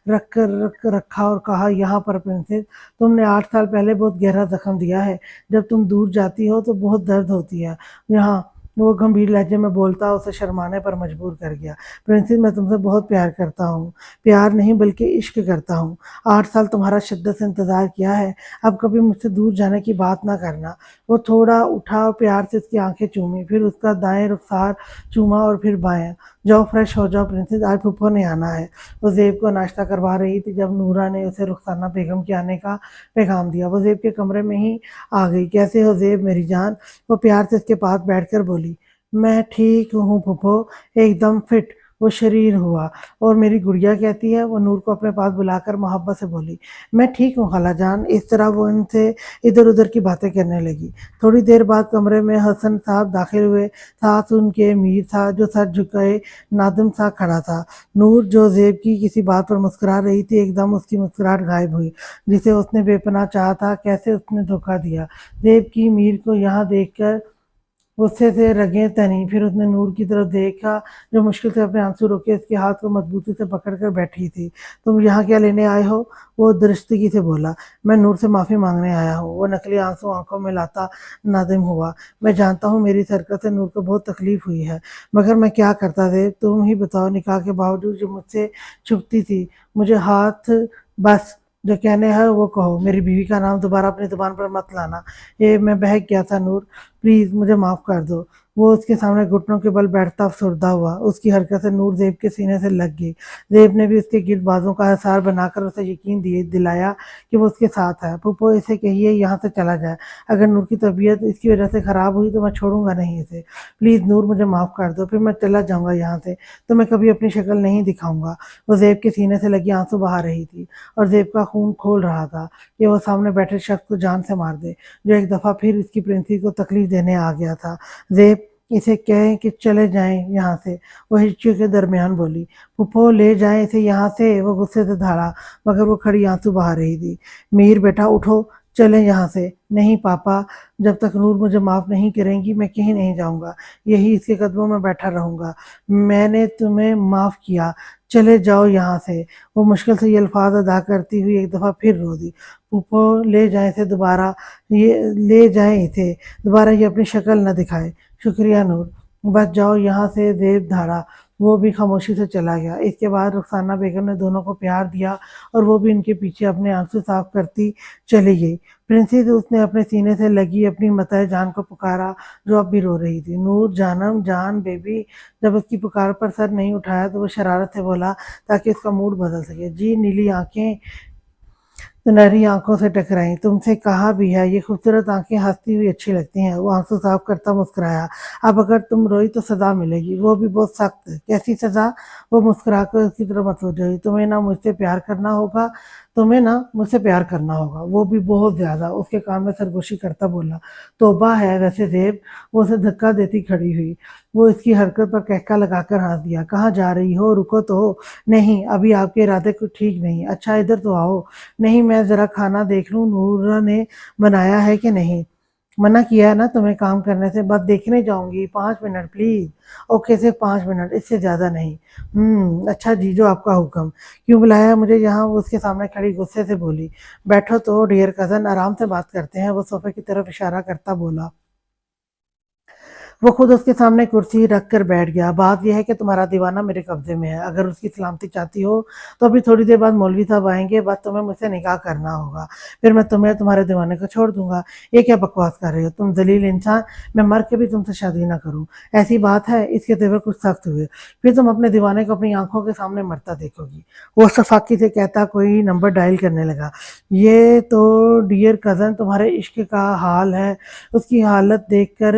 رکھا اور کہا، یہاں پر پرنسس، تم نے 8 سال پہلے بہت گہرا زخم دیا ہے، جب تم دور جاتی ہو تو بہت درد ہوتی ہے یہاں۔ وہ گمبھیر لہجے میں بولتا اسے شرمانے پر مجبور کر گیا۔ پرنسس، میں تم سے بہت پیار کرتا ہوں، پیار نہیں بلکہ عشق کرتا ہوں۔ 8 سال تمہارا شدت سے انتظار کیا ہے، اب کبھی مجھ سے دور جانے کی بات نہ کرنا۔ وہ تھوڑا اٹھا اور پیار سے اس کی آنکھیں چومی، پھر اس کا دائیں رخسار چوما اور پھر بائیں۔ جاؤ فریش ہو جاؤ پرنسس، آج پھپھو نے آنا ہے۔ وہ زیب کو ناشتہ کروا رہی تھی جب نورا نے اسے رخسانہ بیگم کے آنے کا پیغام دیا۔ وہ زیب کے کمرے میں ہی آ گئی۔ کیسے ہو زیب میری جان؟ وہ پیار سے اس کے پاس بیٹھ کر بولی۔ میں ٹھیک ہوں پھپھو، ایک دم فٹ۔ وہ شریر ہوا۔ اور میری گڑیا کہتی ہے؟ وہ نور کو اپنے پاس بلا کر محبت سے بولی۔ میں ٹھیک ہوں خالہ جان۔ اس طرح وہ ان سے ادھر ادھر کی باتیں کرنے لگی۔ تھوڑی دیر بعد کمرے میں حسن صاحب داخل ہوئے۔ ساتھ ان کے میر تھا جو سر جھکائے نادم سا کھڑا تھا۔ نور جو زیب کی کسی بات پر مسکرا رہی تھی، ایک دم اس کی مسکراہٹ غائب ہوئی جسے اس نے بے پناہ چاہا تھا۔ کیسے اس نے دھوکہ دیا؟ زیب کی میر کو یہاں دیکھ کر غصے سے رگیں تنی، پھر اس نے نور کی طرف دیکھا جو مشکل سے اپنے آنسو روکے اس کے ہاتھ کو مضبوطی سے پکڑ کر بیٹھی تھی۔ تم یہاں کیا لینے آئے ہو؟ وہ درستگی سے بولا۔ میں نور سے معافی مانگنے آیا ہوں۔ وہ نقلی آنسو آنکھوں میں لاتا نادم ہوا۔ میں جانتا ہوں میری اس حرکت سے نور کو بہت تکلیف ہوئی ہے، مگر میں کیا کرتا زیب، تم ہی بتاؤ۔ نکاح کے باوجود جو مجھ سے چھپتی تھی، مجھے ہاتھ، بس جو کہنے ہے وہ کہو، میری بیوی کا نام دوبارہ اپنی زبان پر مت لانا۔ یہ میں بہک گیا تھا نور، پلیز مجھے معاف کر دو۔ وہ اس کے سامنے گھٹنوں کے بل بیٹھتا افسردہ ہوا۔ اس کی حرکت سے نور زیب کے سینے سے لگ گئی۔ زیب نے بھی اس کے گرد بازوں کا حصار بنا کر اسے یقین دلایا کہ وہ اس کے ساتھ ہے۔ پھپھو، اسے کہیے یہاں سے چلا جائے۔ اگر نور کی طبیعت اس کی وجہ سے خراب ہوئی تو میں چھوڑوں گا نہیں اسے۔ پلیز نور، مجھے معاف کر دو، پھر میں چلا جاؤں گا یہاں سے، تو میں کبھی اپنی شکل نہیں دکھاؤں گا۔ وہ زیب کے سینے سے لگی آنسو بہا رہی تھی اور زیب کا خون کھول رہا تھا کہ وہ سامنے بیٹھے شخص کو جان سے مار دے جو ایک دفعہ پھر اس کی پرنسس کو تکلیف دینے آ گیا تھا۔ زیب، اسے کہیں کہ چلے جائیں یہاں سے، وہ ہچکیوں کے درمیان بولی۔ پھپھو، لے جائیں اسے یہاں سے، وہ غصے سے دھاڑا، مگر وہ کھڑی آنسو بہا رہی تھی۔ میر بیٹا اٹھو، چلیں یہاں سے۔ نہیں پاپا، جب تک نور مجھے معاف نہیں کریں گی میں کہیں نہیں جاؤں گا، یہی اس کے قدموں میں بیٹھا رہوں گا۔ میں نے تمہیں معاف کیا، چلے جاؤ یہاں سے۔ وہ مشکل سے یہ الفاظ ادا کرتی ہوئی ایک دفعہ پھر رو دی۔ پھپھو، لے جائیں اسے دوبارہ، یہ اپنی شکل نہ دکھائے۔ شکریہ نور، بس جاؤ یہاں سے۔ زیب دھاڑا، وہ بھی خاموشی سے چلا گیا۔ اس کے بعد رخسانہ بیگم نے دونوں کو پیار دیا اور وہ بھی ان کے پیچھے اپنے آنسو صاف کرتی چلی گئی۔ پرنسس اس نے اپنے سینے سے لگی اپنی متاع جان کو پکارا جو اب بھی رو رہی تھی۔ نور جانم جان بیبی۔ جب اس کی پکار پر سر نہیں اٹھایا تو وہ شرارت سے بولا تاکہ اس کا موڈ بدل سکے۔ جی نیلی آنکھیں سنہری آنکھوں سے ٹکرائیں۔ تم سے کہا بھی ہے یہ خوبصورت آنکھیں ہنستی ہوئی اچھی لگتی ہیں۔ وہ آنسو صاف کرتا مسکرایا۔ اب اگر تم روئی تو سزا ملے گی، وہ بھی بہت سخت۔ کیسی سزا؟ وہ مسکرا کر اس کی طرف متوجہ ہوئی۔ تمہیں نہ مجھ سے پیار کرنا ہوگا، تمہیں نہ مجھ سے پیار کرنا ہوگا، وہ بھی بہت زیادہ۔ اس کے کان میں سرگوشی کرتا بولا۔ توبہ ہے ویسے زیب۔ وہ اسے دھکا دیتی کھڑی ہوئی۔ وہ اس کی حرکت پر کہکا لگا کر ہنس دیا۔ کہاں جا رہی ہو؟ رکو تو۔ نہیں، ابھی آپ کے ارادے کچھ ٹھیک نہیں۔ اچھا ادھر تو آؤ۔ نہیں، میں ذرا کھانا دیکھ لوں نورا نے بنایا ہے کہ نہیں۔ منع کیا ہے نا تمہیں کام کرنے سے، بس دیکھنے جاؤں گی۔ 5 منٹ پلیز۔ اوکے صرف 5 منٹ، اس سے زیادہ نہیں۔ اچھا جی، جو آپ کا حکم۔ کیوں بلایا ہے مجھے یہاں؟ وہ اس کے سامنے کھڑی غصے سے بولی۔ بیٹھو تو ڈیئر کزن، آرام سے بات کرتے ہیں۔ وہ صوفے کی طرف اشارہ کرتا بولا۔ وہ خود اس کے سامنے کرسی رکھ کر بیٹھ گیا۔ بات یہ ہے کہ تمہارا دیوانہ میرے قبضے میں ہے، اگر اس کی سلامتی چاہتی ہو تو ابھی تھوڑی دیر بعد مولوی صاحب آئیں گے، بس تمہیں مجھ سے نکاح کرنا ہوگا، پھر میں تمہیں تمہارے دیوانے کو چھوڑ دوں گا۔ یہ کیا بکواس کر رہے ہو تم ذلیل انسان، میں مر کے بھی تم سے شادی نہ کروں۔ ایسی بات ہے؟ اس کے تیور کچھ سخت ہوئے۔ پھر تم اپنے دیوانے کو اپنی آنکھوں کے سامنے مرتا دیکھو گی۔ وہ شفاقی سے کہتا کوئی نمبر ڈائل کرنے لگا۔ یہ تو ڈیئر کزن تمہارے عشق کا حال ہے۔ اس کی حالت دیکھ کر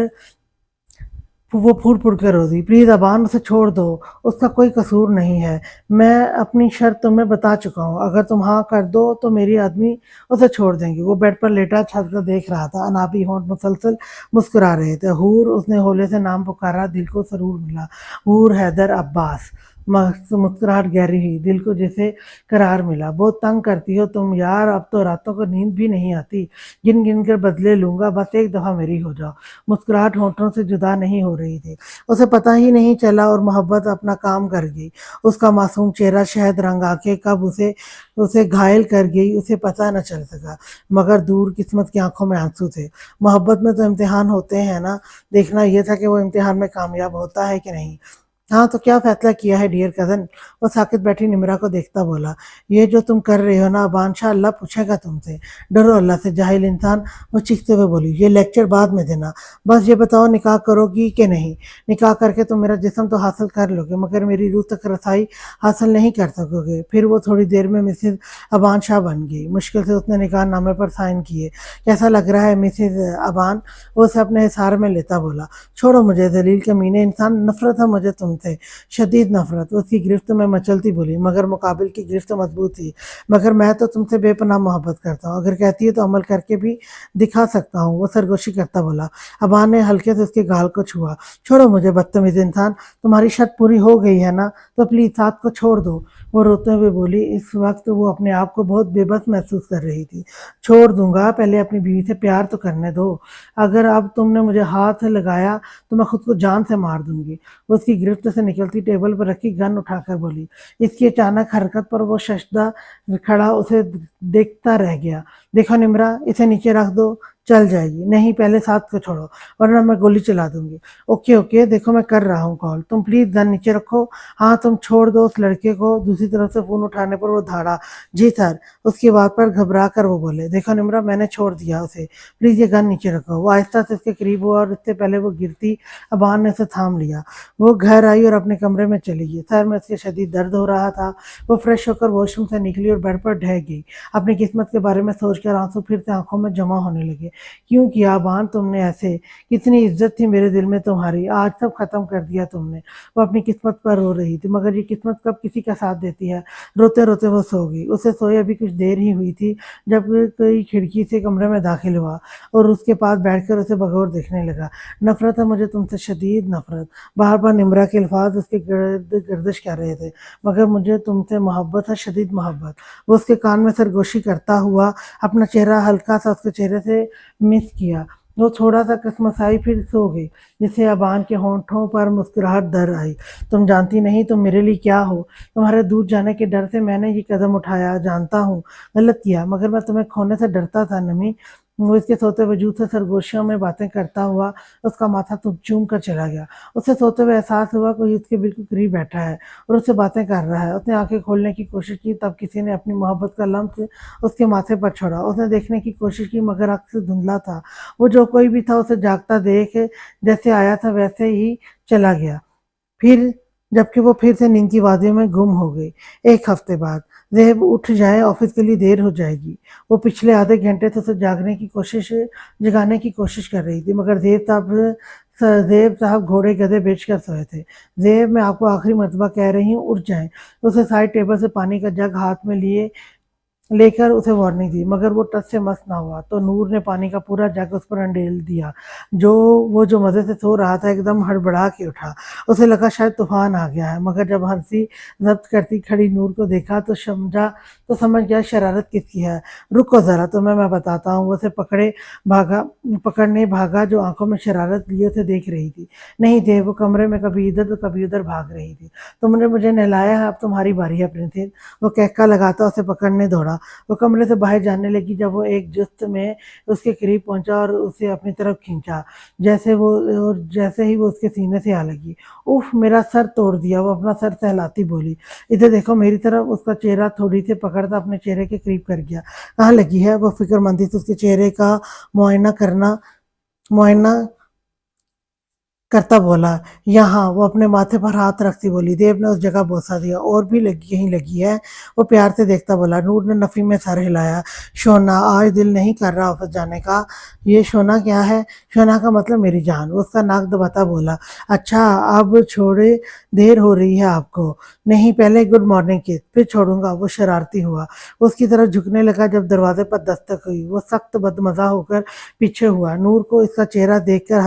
وہ پھوٹ پھوٹ کر رو دی۔ پلیز ابان، اسے چھوڑ دو، اس کا کوئی قصور نہیں ہے۔ میں اپنی شرط تمہیں بتا چکا ہوں، اگر تم ہاں کر دو تو میری آدمی اسے چھوڑ دیں گے۔ وہ بیڈ پر لیٹا چھت کو دیکھ رہا تھا۔ انابی ہونٹ مسلسل مسکرا رہے تھے۔ حور، اس نے ہولے سے نام پکارا۔ دل کو سرور ملا۔ حور حیدر عباس۔ مسکراہٹ گہری ہوئی، دل کو جیسے قرار ملا۔ بہت تنگ کرتی ہو تم یار، اب تو راتوں کو نیند بھی نہیں آتی۔ گن گن کر بدلے لوں گا، بس ایک دفعہ میری ہو جاؤ۔ مسکراہٹ ہونٹوں سے جدا نہیں ہو رہی تھی۔ اسے پتہ ہی نہیں چلا اور محبت اپنا کام کر گئی۔ اس کا معصوم چہرہ، شہد رنگ آنکھیں کب اسے گھائل کر گئی اسے پتہ نہ چل سکا، مگر دور قسمت کی آنکھوں میں آنسو تھے۔ محبت میں تو امتحان ہوتے ہیں نا، دیکھنا یہ تھا کہ وہ امتحان میں کامیاب ہوتا ہے کہ نہیں۔ ہاں تو کیا فیصلہ کیا ہے ڈیئر کزن؟ وہ ساکت بیٹھی نمرا کو دیکھتا بولا۔ یہ جو تم کر رہے ہو نا ابان شاہ، اللہ پوچھے گا تم سے۔ ڈرو اللہ سے جاہل انسان، وہ چیختے ہوئے بولی۔ یہ لیکچر بعد میں دینا، بس یہ بتاؤ نکاح کرو گی کہ نہیں؟ نکاح کر کے تم میرا جسم تو حاصل کر لو گے مگر میری روح تک رسائی حاصل نہیں کر سکو گے۔ پھر وہ تھوڑی دیر میں مسز ابان شاہ بن گئی۔ مشکل سے اس نے نکاح نامے پر سائن کیے۔ کیسا لگ رہا ہے مسز ابان؟ وہ اسے اپنے حصار میں لیتا بولا۔ چھوڑو مجھے ذلیل کمینے انسان، نفرت ہے مجھے تم سے، شدید نفرت۔ اس کی گرفت میں مچلتی بولی، مگر مقابل کی گرفت مضبوط تھی۔ مگر میں تو تم سے بے پناہ محبت کرتا ہوں، اگر کہتی ہے تو عمل کر کے بھی دکھا سکتا ہوں۔ وہ سرگوشی کرتا بولا۔ ابان نے ہلکے سے اس کے گال کو چھوا۔ چھوڑو مجھے بدتمیز انسان، تمہاری شرط پوری ہو گئی ہے نا، تو پلیز ساتھ کو چھوڑ دو۔ وہ روتے ہوئے بولی۔ اس وقت وہ اپنے آپ کو بہت بے بس محسوس کر رہی تھی۔ چھوڑ دوں گا، پہلے اپنی بیوی سے پیار تو کرنے دو۔ اگر اب تم نے مجھے ہاتھ لگایا تو میں خود کو جان سے مار دوں گی۔ وہ اس کی گرفت سے نکلتی ٹیبل پر رکھی گن اٹھا کر بولی۔ اس کی اچانک حرکت پر وہ ششدر کھڑا اسے دیکھتا رہ گیا۔ دیکھو نمرا، اسے نیچے رکھ دو، چل جائے گی۔ نہیں، پہلے ساتھ کو چھوڑو ورنہ میں گولی چلا دوں گی۔ اوکے دیکھو میں کر رہا ہوں کال، تم پلیز گن نیچے رکھو۔ ہاں تم چھوڑ دو اس لڑکے کو۔ دوسری طرف سے فون اٹھانے پر وہ دھاڑا۔ جی سر۔ اس کی بات پر گھبرا کر وہ بولے۔ دیکھو نمرا، میں نے چھوڑ دیا اسے، پلیز یہ گن نیچے رکھو۔ وہ آہستہ سے اس کے قریب ہوا اور اس سے پہلے وہ گرتی ابان نے اسے تھام لیا۔ وہ گھر آئی اور اپنے کمرے میں چلی گئی۔ سر میں اس کے شدید درد ہو رہا تھا۔ وہ فریش ہو کر واش روم سے نکلی اور بیڈ پر ڈھہ گئی۔ اپنی قسمت کے بارے میں سوچ کر آنسو پھر سے آنکھوں میں جمع ہونے لگے۔ کیوں کیا ابان تم نے ایسے؟ کتنی عزت تھی میرے دل میں تمہاری، آج سب ختم کر دیا تم نے۔ وہ اپنی قسمت پر رو رہی تھی، مگر یہ قسمت کب کسی کا ساتھ دیتی ہے۔ روتے روتے وہ سو گئی۔ اسے سوئے ابھی کچھ دیر ہی ہوئی تھی جب کوئی کھڑکی سے کمرے میں داخل ہوا اور اس کے پاس بیٹھ کر اسے بغور دیکھنے لگا۔ نفرت ہے مجھے تم سے، شدید نفرت۔ بار بار نمرا کے الفاظ اس کے گرد گردش کر رہے تھے، مگر مجھے تم سے محبت ہے، شدید محبت۔ وہ اس کے کان میں سرگوشی کرتا ہوا اپنا چہرہ ہلکا سا اس کے چہرے سے مس کیا۔ وہ تھوڑا سا کسمسائی پھر سو گئی، جس سے ابان کے ہونٹوں پر مسکراہٹ در آئی۔ تم جانتی نہیں تم میرے لیے کیا ہو، تمہارے دور جانے کے ڈر سے میں نے یہ قدم اٹھایا، جانتا ہوں غلط کیا، مگر میں تمہیں کھونے سے ڈرتا تھا نمی۔ وہ اس کے سوتے وجود سے سرگوشیوں میں باتیں کرتا ہوا اس کا ماتھا چوم کر چلا گیا۔ اسے سوتے ہوئے احساس ہوا کوئی اس کے بالکل قریب بیٹھا ہے اور اس سے باتیں کر رہا ہے۔ اس نے آنکھیں کھولنے کی کوشش کی، تب کسی نے اپنی محبت کا لمس اس کے ماتھے پر چھوڑا۔ اس نے دیکھنے کی کوشش کی مگر عکس دھندلا تھا۔ وہ جو کوئی بھی تھا اسے جاگتا دیکھ جیسے آیا تھا ویسے ہی چلا گیا، پھر جبکہ وہ پھر سے نیند کی وادیوں میں گم ہو گئی۔ ایک ہفتے بعد زیب اٹھ جائے، آفس کے لیے دیر ہو جائے گی۔ وہ پچھلے آدھے گھنٹے سے اسے جگانے کی کوشش کر رہی تھی مگر زیب صاحب گھوڑے گدھے بیچ کر سوئے تھے۔ زیب، میں آپ کو آخری مرتبہ کہہ رہی ہوں، اٹھ جائیں۔ اسے سائڈ ٹیبل سے پانی کا جگ ہاتھ میں لے کر اسے وارننگ دی مگر وہ ٹس سے مس نہ ہوا تو نور نے پانی کا پورا جگ اس پر انڈیل دیا۔ جو مزے سے سو رہا تھا ایک دم ہڑبڑا کے اٹھا۔ اسے لگا شاید طوفان آ گیا ہے مگر جب ہنسی ضبط کرتی کھڑی نور کو دیکھا تو سمجھ گیا شرارت کس کی ہے۔ رکو ذرا، تمہیں میں بتاتا ہوں۔ وہ اسے پکڑنے بھاگا جو آنکھوں میں شرارت لیے اسے دیکھ رہی تھی۔ نہیں تھے، وہ کمرے میں کبھی ادھر تو کبھی ادھر بھاگ رہی تھی۔ تم نے مجھے نہلایا ہے، اب تمہاری باری ہے پرنسس۔ وہ کہکا لگاتا اسے پکڑنے دوڑا۔ وہ کمرے سے باہر جانے لگی جب وہ ایک جست میں اس کے قریب پہنچا اور اسے اپنی طرف کھینچا، جیسے ہی وہ اس کے سینے سے آ لگی۔ اف، میرا سر توڑ دیا، وہ اپنا سر سہلاتی بولی۔ ادھر دیکھو میری طرف۔ اس کا چہرہ تھوڑی سے پکڑتا اپنے چہرے کے قریب کر گیا۔ کہاں لگی ہے؟ وہ فکر مندی سے اس کے چہرے کا معائنہ کرتا بولا۔ یہاں۔ وہ اپنے ماتھے پر ہاتھ رکھتی بولی۔ دیو نے اس جگہ بوسہ دیا۔ اور بھی کہیں لگی ہے؟ وہ پیار سے دیکھتا بولا۔ نور نے نفی میں سر ہلایا۔ شونا، آج دل نہیں کر رہا آفس جانے کا۔ یہ شونا کیا ہے؟ شونا کا مطلب میری جان۔ وہ اس کا ناک دباتا بولا۔ اچھا، اب چھوڑے، دیر ہو رہی ہے آپ کو۔ نہیں، پہلے گڈ مارننگ کی، پھر چھوڑوں گا۔ وہ شرارتی ہوا۔ وہ اس کی طرف جھکنے لگا جب دروازے پر دستک ہوئی۔ وہ سخت بدمزہ ہو کر پیچھے ہوا۔ نور کو اس کا چہرہ دیکھ کر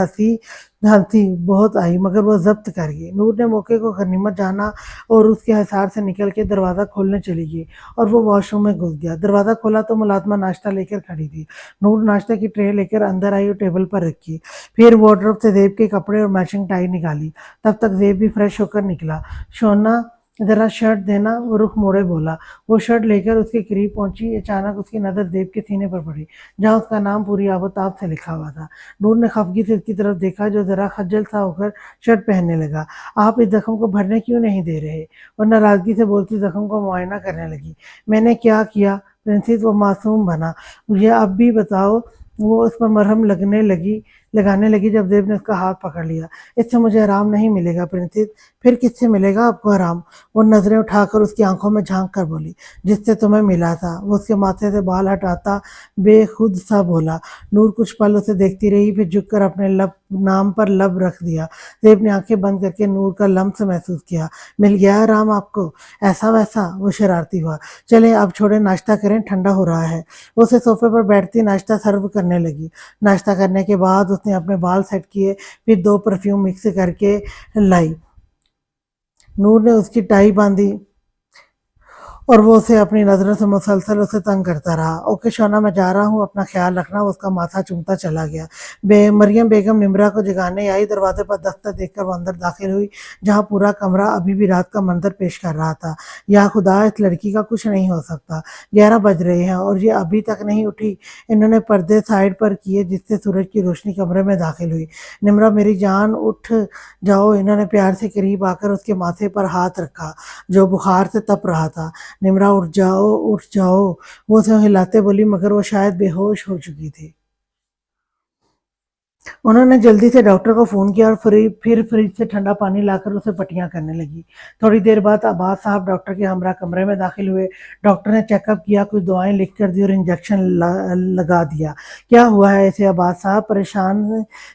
ہنسی بہت آئی مگر وہ ضبط کر گئی۔ نور نے موقع کو غنیمت جانا اور اس کے حصار سے نکل کے دروازہ کھولنے چلی گئی اور وہ واش روم میں گھس گیا۔ دروازہ کھولا تو ملازمہ ناشتہ لے کر کھڑی تھی۔ نور ناشتہ کی ٹرے لے کر اندر آئی اور ٹیبل پر رکھی، پھر وارڈروب سے زیب کے کپڑے اور میچنگ ٹائی نکالی۔ تب تک زیب بھی فریش ہو کر نکلا۔ شونا، ذرا شرٹ دینا، وہ رخ موڑے بولا۔ وہ شرٹ لے کر اس کے قریب پہنچی۔ اچانک اس کی نظر زیب کے سینے پر پڑی جہاں اس کا نام پوری آب و تاب سے لکھا ہوا تھا۔ نور نے خفگی سے اس کی طرف دیکھا جو ذرا خجل سا ہو کر شرٹ پہننے لگا۔ آپ اس زخم کو بھرنے کیوں نہیں دے رہے؟ اور ناراضگی سے بولتی زخم کو معائنہ کرنے لگی۔ میں نے کیا کیا پرنسس؟ وہ معصوم بنا۔ مجھے اب بھی بتاؤ۔ وہ اس پر مرہم لگانے لگی جب زیب نے اس کا ہاتھ پکڑ لیا۔ اس سے مجھے آرام نہیں ملے گا پرنسس۔ پھر کس سے ملے گا آپ کو آرام؟ وہ نظریں اٹھا کر اس کی آنکھوں میں جھانک کر بولی۔ جس سے تمہیں ملا تھا۔ وہ اس کے ماتھے سے بال ہٹاتا بے خود سا بولا۔ نور کچھ پل اسے دیکھتی رہی، پھر جھک کر اپنے نام پر لب رکھ دیا۔ زیب نے آنکھیں بند کر کے نور کا لمس محسوس کیا۔ مل گیا آرام آپ کو؟ ایسا ویسا؟ وہ شرارتی ہوا۔ چلیں اب چھوڑیں، ناشتہ کریں، ٹھنڈا ہو رہا ہے۔ وہ اسے صوفے پر بیٹھتی ناشتہ سرو کرنے لگی۔ ناشتہ کرنے کے بعد اس نے اپنے بال سیٹ کیے، پھر 2 پرفیوم مکس کر کے لائی۔ نور نے اس کی ٹائی باندھی اور وہ اسے اپنی نظروں سے مسلسل اسے تنگ کرتا رہا۔ اوکے شونا، میں جا رہا ہوں، اپنا خیال رکھنا۔ وہ اس کا ماتھا چومتا چلا گیا۔ مریم بیگم نمرا کو جگانے آئی۔ دروازے پر دستک دیکھ کر وہ اندر داخل ہوئی جہاں پورا کمرہ ابھی بھی رات کا منظر پیش کر رہا تھا۔ یا خدا، اس لڑکی کا کچھ نہیں ہو سکتا۔ 11 بج رہے ہیں اور یہ ابھی تک نہیں اٹھی۔ انہوں نے پردے سائڈ پر کیے جس سے سورج کی روشنی کمرے میں داخل ہوئی۔ نمرا میری جان، اٹھ جاؤ۔ انہوں نے پیار سے قریب آ کر اس کے ماتھے پر ہاتھ رکھا جو بخار سے تپ رہا تھا۔ نمرا، اٹھ جاؤ، اٹھ جاؤ، وہ اسے ہلاتے بولی مگر وہ شاید بے ہوش ہو چکی تھی۔ انہوں نے جلدی سے ڈاکٹر کو فون کیا اور پھر فریج سے ٹھنڈا پانی لا کر اسے پٹیاں کرنے لگی۔ تھوڑی دیر بعد عباس صاحب ڈاکٹر کے ہمراہ کمرے میں داخل ہوئے۔ ڈاکٹر نے چیک اپ کیا، کچھ دعائیں لکھ کر دی اور انجیکشن لگا دیا۔ کیا ہوا ہے اسے؟ عباس صاحب پریشان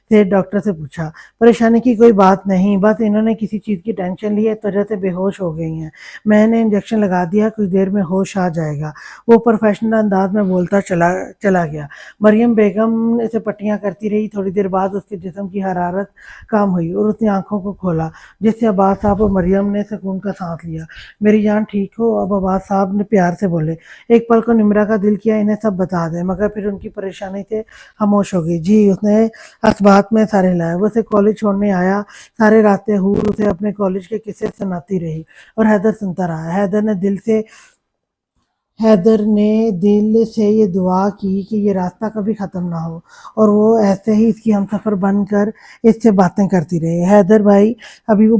سے ڈاکٹر سے پوچھا۔ پریشانی کی کوئی بات نہیں، بس انہوں نے کسی چیز کی ٹینشن لی ہے، اس وجہ سے بے ہوش ہو گئی ہیں۔ میں نے انجیکشن لگا دیا، کچھ دیر میں ہوش آ جائے گا۔ وہ پروفیشنل انداز میں بولتا چلا گیا۔ مریم بیگم اسے پٹیاں کرتی رہی۔ تھوڑی دیر بعد اس کے جسم کی حرارت کم ہوئی اور اس نے آنکھوں کو کھولا جس سے عباس صاحب اور مریم نے سکون کا سانس لیا۔ میری جان ٹھیک ہو؟ اب عباس صاحب نے پیار سے بولے۔ ایک پل کو نمرا کا دل کیا انہیں سب بتا دیں مگر پھر ان کی پریشانی سے خاموش ہو گئی۔ جی، اس نے اسبات میں سر ہلایا۔ وہ اسے کالج چھوڑنے آیا۔ سارے راستے حور اسے اپنے کالج کے قصے سناتی رہی اور حیدر سنتا رہا۔ حیدر نے دل سے حیدر نے دل سے یہ دعا کی کہ یہ راستہ کبھی ختم نہ ہو، اور وہ ایسے ہی اس کی ہمسفر بن کر اس سے باتیں کرتی رہی۔ حیدر بھائی، ابھی وہ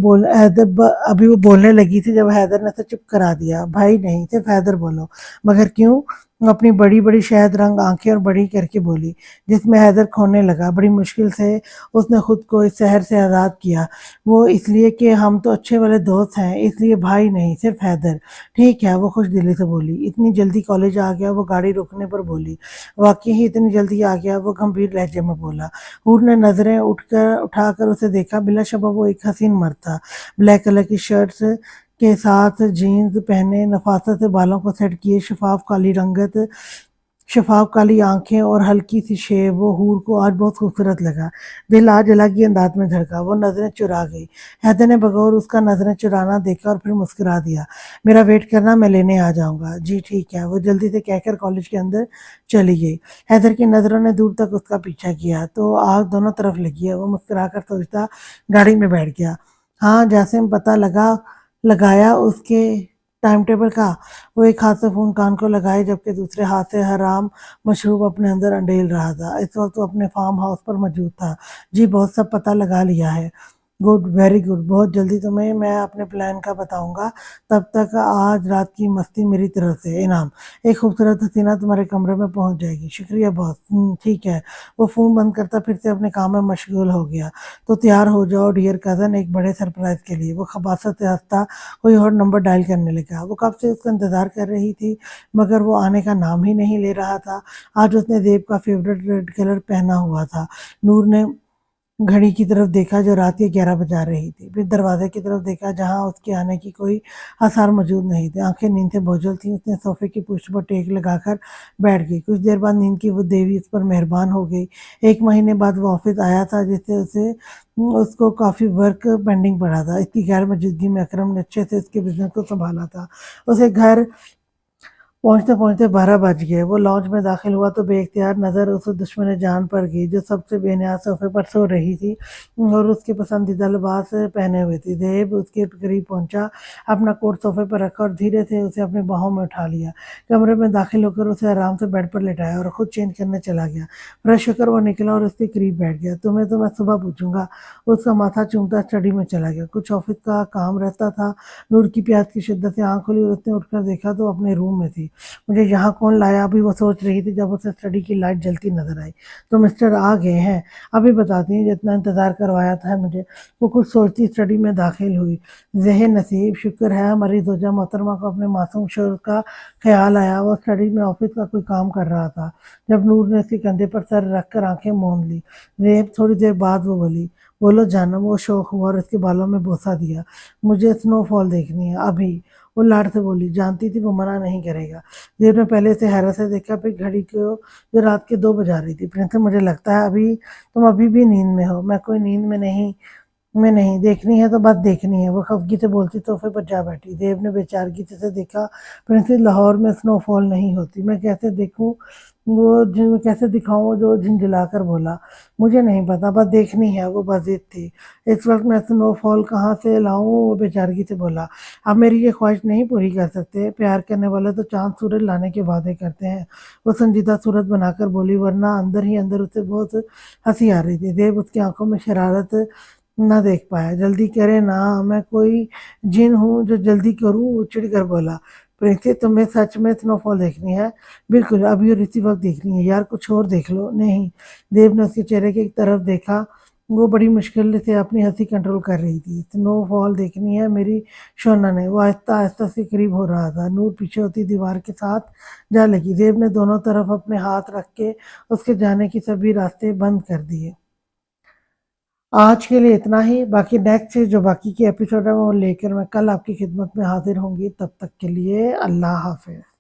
بولنے لگی تھی جب حیدر نے اسے چپ کرا دیا۔ بھائی نہیں، صرف حیدر بولو۔ مگر کیوں؟ وہ اپنی بڑی بڑی شہد رنگ آنکھیں اور بڑی کر کے بولی، جس میں حیدر کھونے لگا۔ بڑی مشکل سے اس نے خود کو اس شہر سے آزاد کیا۔ وہ اس لیے کہ ہم تو اچھے والے دوست ہیں، اس لیے بھائی نہیں، صرف حیدر۔ ٹھیک ہے، وہ خوش دلی سے بولی۔ اتنی جلدی کالج آ گیا؟ وہ گاڑی روکنے پر بولی۔ واقعی ہی اتنی جلدی آ گیا؟ وہ گمبھیر لہجے میں بولا۔ حور نے نظریں اٹھا کر اسے دیکھا۔ بلا شبہ وہ ایک حسین مرد تھا، بلیک کلر کی شرٹس کے ساتھ جینز پہنے، نفاست سے بالوں کو سیٹ کیے، شفاف کالی آنکھیں اور ہلکی سی شیو۔ وہ حور کو آج بہت خوبصورت لگا۔ دل آج الگ ہی انداز میں دھڑکا۔ وہ نظریں چرا گئی۔ حیدر نے بغور اس کا نظریں چرانا دیکھا اور پھر مسکرا دیا۔ میرا ویٹ کرنا، میں لینے آ جاؤں گا۔ جی ٹھیک ہے، وہ جلدی سے کہہ کر کالج کے اندر چلی گئی۔ حیدر کی نظروں نے دور تک اس کا پیچھا کیا تو آنکھ دونوں طرف لگی ہے۔ وہ مسکرا کر سوچتا گاڑی میں بیٹھ گیا۔ ہاں، جیسے پتہ لگایا اس کے ٹائم ٹیبل کا۔ وہ ایک ہاتھ سے فون کان کو لگائے جبکہ دوسرے ہاتھ سے حرام مشروب اپنے اندر انڈیل رہا تھا۔ اس وقت وہ اپنے فارم ہاؤس پر موجود تھا۔ جی بہت سب پتہ لگا لیا ہے۔ Good, very good. بہت جلدی تمہیں میں اپنے پلان کا بتاؤں گا۔ تب تک آج رات کی مستی میری طرف سے انعام۔ ایک خوبصورت حسینہ تمہارے کمرے میں پہنچ جائے گی۔ شکریہ باس۔ ٹھیک ہے۔ وہ فون بند کرتا پھر سے اپنے کام میں مشغول ہو گیا۔ تو تیار ہو جاؤ ڈیئر کزن، ایک بڑے سرپرائز کے لیے۔ وہ خباثت سے ہنستا کوئی اور نمبر ڈائل کرنے لگا۔ وہ کب سے اس کا انتظار کر رہی تھی مگر وہ آنے کا نام ہی نہیں لے رہا تھا۔ آج اس نے زیب کا فیورٹ ریڈ کلر پہنا ہوا تھا۔ نور نے گھڑی کی طرف دیکھا جو رات کے 11 بجا رہی تھی، پھر دروازے کی طرف دیکھا جہاں اس کے آنے کی کوئی آثار موجود نہیں تھے۔ آنکھیں نیند سے بوجھل تھیں۔ اس نے صوفے کی پشت پر ٹیک لگا کر بیٹھ گئی۔ کچھ دیر بعد نیند کی وہ دیوی اس پر مہربان ہو گئی۔ 1 مہینے بعد وہ آفس آیا تھا جس سے اس کو کافی ورک پینڈنگ پڑا تھا۔ اس کی غیر موجودگی میں اکرم نے اچھے سے اس کے بزنس کو سنبھالا تھا۔ اسے گھر پہنچتے پہنچتے 12 بج گئے۔ وہ لاؤنج میں داخل ہوا تو بے اختیار نظر اس دشمن جان پر گئی جو سب سے بے نیاز صوفے پر سو رہی تھی اور اس کے پسندیدہ لباس پہنے ہوئے تھی۔ زیب اس کے قریب پہنچا، اپنا کوٹ صوفے پر رکھا اور دھیرے سے اسے اپنی باہوں میں اٹھا لیا۔ کمرے میں داخل ہو کر اسے آرام سے بیڈ پر لٹایا اور خود چینج کرنے چلا گیا۔ فریش ہو کر وہ نکلا اور اس کے قریب بیٹھ گیا۔ تمہیں تو میں صبح پوچھوں گا۔ اس کا ماتھا چومتا اسٹڈی میں چلا گیا۔ کچھ آفس کا کام رہتا تھا۔ نور کی پیاس کی شدت سے آنکھ کھلی اور اس نے اٹھ کر دیکھا تو اپنے روم میں تھی۔ مجھے یہاں کون لایا؟ ابھی وہ سوچ رہی تھی جب اسے اسٹڈی کی لائٹ جلتی نظر آئی۔ تو مسٹر آ گئے ہیں؟ ابھی بتاتی ہیں جتنا انتظار کروایا تھا مجھے۔ وہ کچھ سوچتی اسٹڈی میں داخل ہوئی۔ ذہن نصیب، شکر ہے ہماری زوجہ محترمہ کو اپنے معصوم شوہر کا خیال آیا۔ وہ اسٹڈی میں آفس کا کوئی کام کر رہا تھا جب نور نے اس کے کندھے پر سر رکھ کر آنکھیں موند لی۔ زیب، تھوڑی دیر بعد وہ بولی۔ بولو جانم۔ وہ شوق ہوا اور اس کے بالوں میں بوسہ دیا۔ مجھے سنو فال دیکھنی ہے ابھی۔ وہ لاڑ سے بولی۔ جانتی تھی وہ منع نہیں کرے گا۔ زیب نے پہلے سے حیرت سے دیکھا پھر گھڑی کو جو رات کے 2 بجا رہی تھی۔ پرنسس، مجھے لگتا ہے تم ابھی بھی نیند میں ہو۔ میں کوئی نیند میں نہیں، دیکھنی ہے تو بس دیکھنی ہے۔ وہ خفگی سے بولتی صوفے پر جا بیٹھی۔ زیب نے بے چارگی سے دیکھا۔ پرنسس، لاہور میں سنو فال نہیں ہوتی۔ میں کیسے دکھاؤں؟ جو جھنجھلا کر بولا۔ مجھے نہیں پتا، بس دیکھنی ہے۔ وہ بس ضد تھی۔ اس وقت میں سنو فال کہاں سے لاؤں؟ وہ بے چارگی سے بولا۔ آپ میری یہ خواہش نہیں پوری کر سکتے؟ پیار کرنے والے تو چاند سورج لانے کے وعدے کرتے ہیں۔ وہ سنجیدہ صورت بنا کر بولی، ورنہ اندر ہی اندر اسے بہت ہنسی آ رہی تھی۔ زیب اس کی آنکھوں میں شرارت نہ دیکھ پایا۔ جلدی کرے نا، میں کوئی جن ہوں جو جلدی کروں؟ وہ چڑ کر بولا۔ پرنسس، تمہیں سچ میں سنو فال دیکھنی ہے؟ بالکل، ابھی اور اسی وقت دیکھنی ہے۔ یار کچھ اور دیکھ لو۔ نہیں۔ زیب نے اس کے چہرے کی طرف دیکھا۔ وہ بڑی مشکل سے اپنی ہنسی کنٹرول کر رہی تھی۔ سنو فال دیکھنی ہے میری شونا نے۔ وہ آہستہ آہستہ سے قریب ہو رہا تھا۔ نور پیچھے ہوتی دیوار کے ساتھ جا لگی۔ زیب نے دونوں طرف اپنے ہاتھ رکھ کے اس کے جانے کی سبھی راستے بند کر دیے۔ آج کے لیے اتنا ہی۔ باقی نیکسٹ جو باقی کی ایپیسوڈ ہے وہ لے کر میں کل آپ کی خدمت میں حاضر ہوں گی۔ تب تک کے لیے اللہ حافظ۔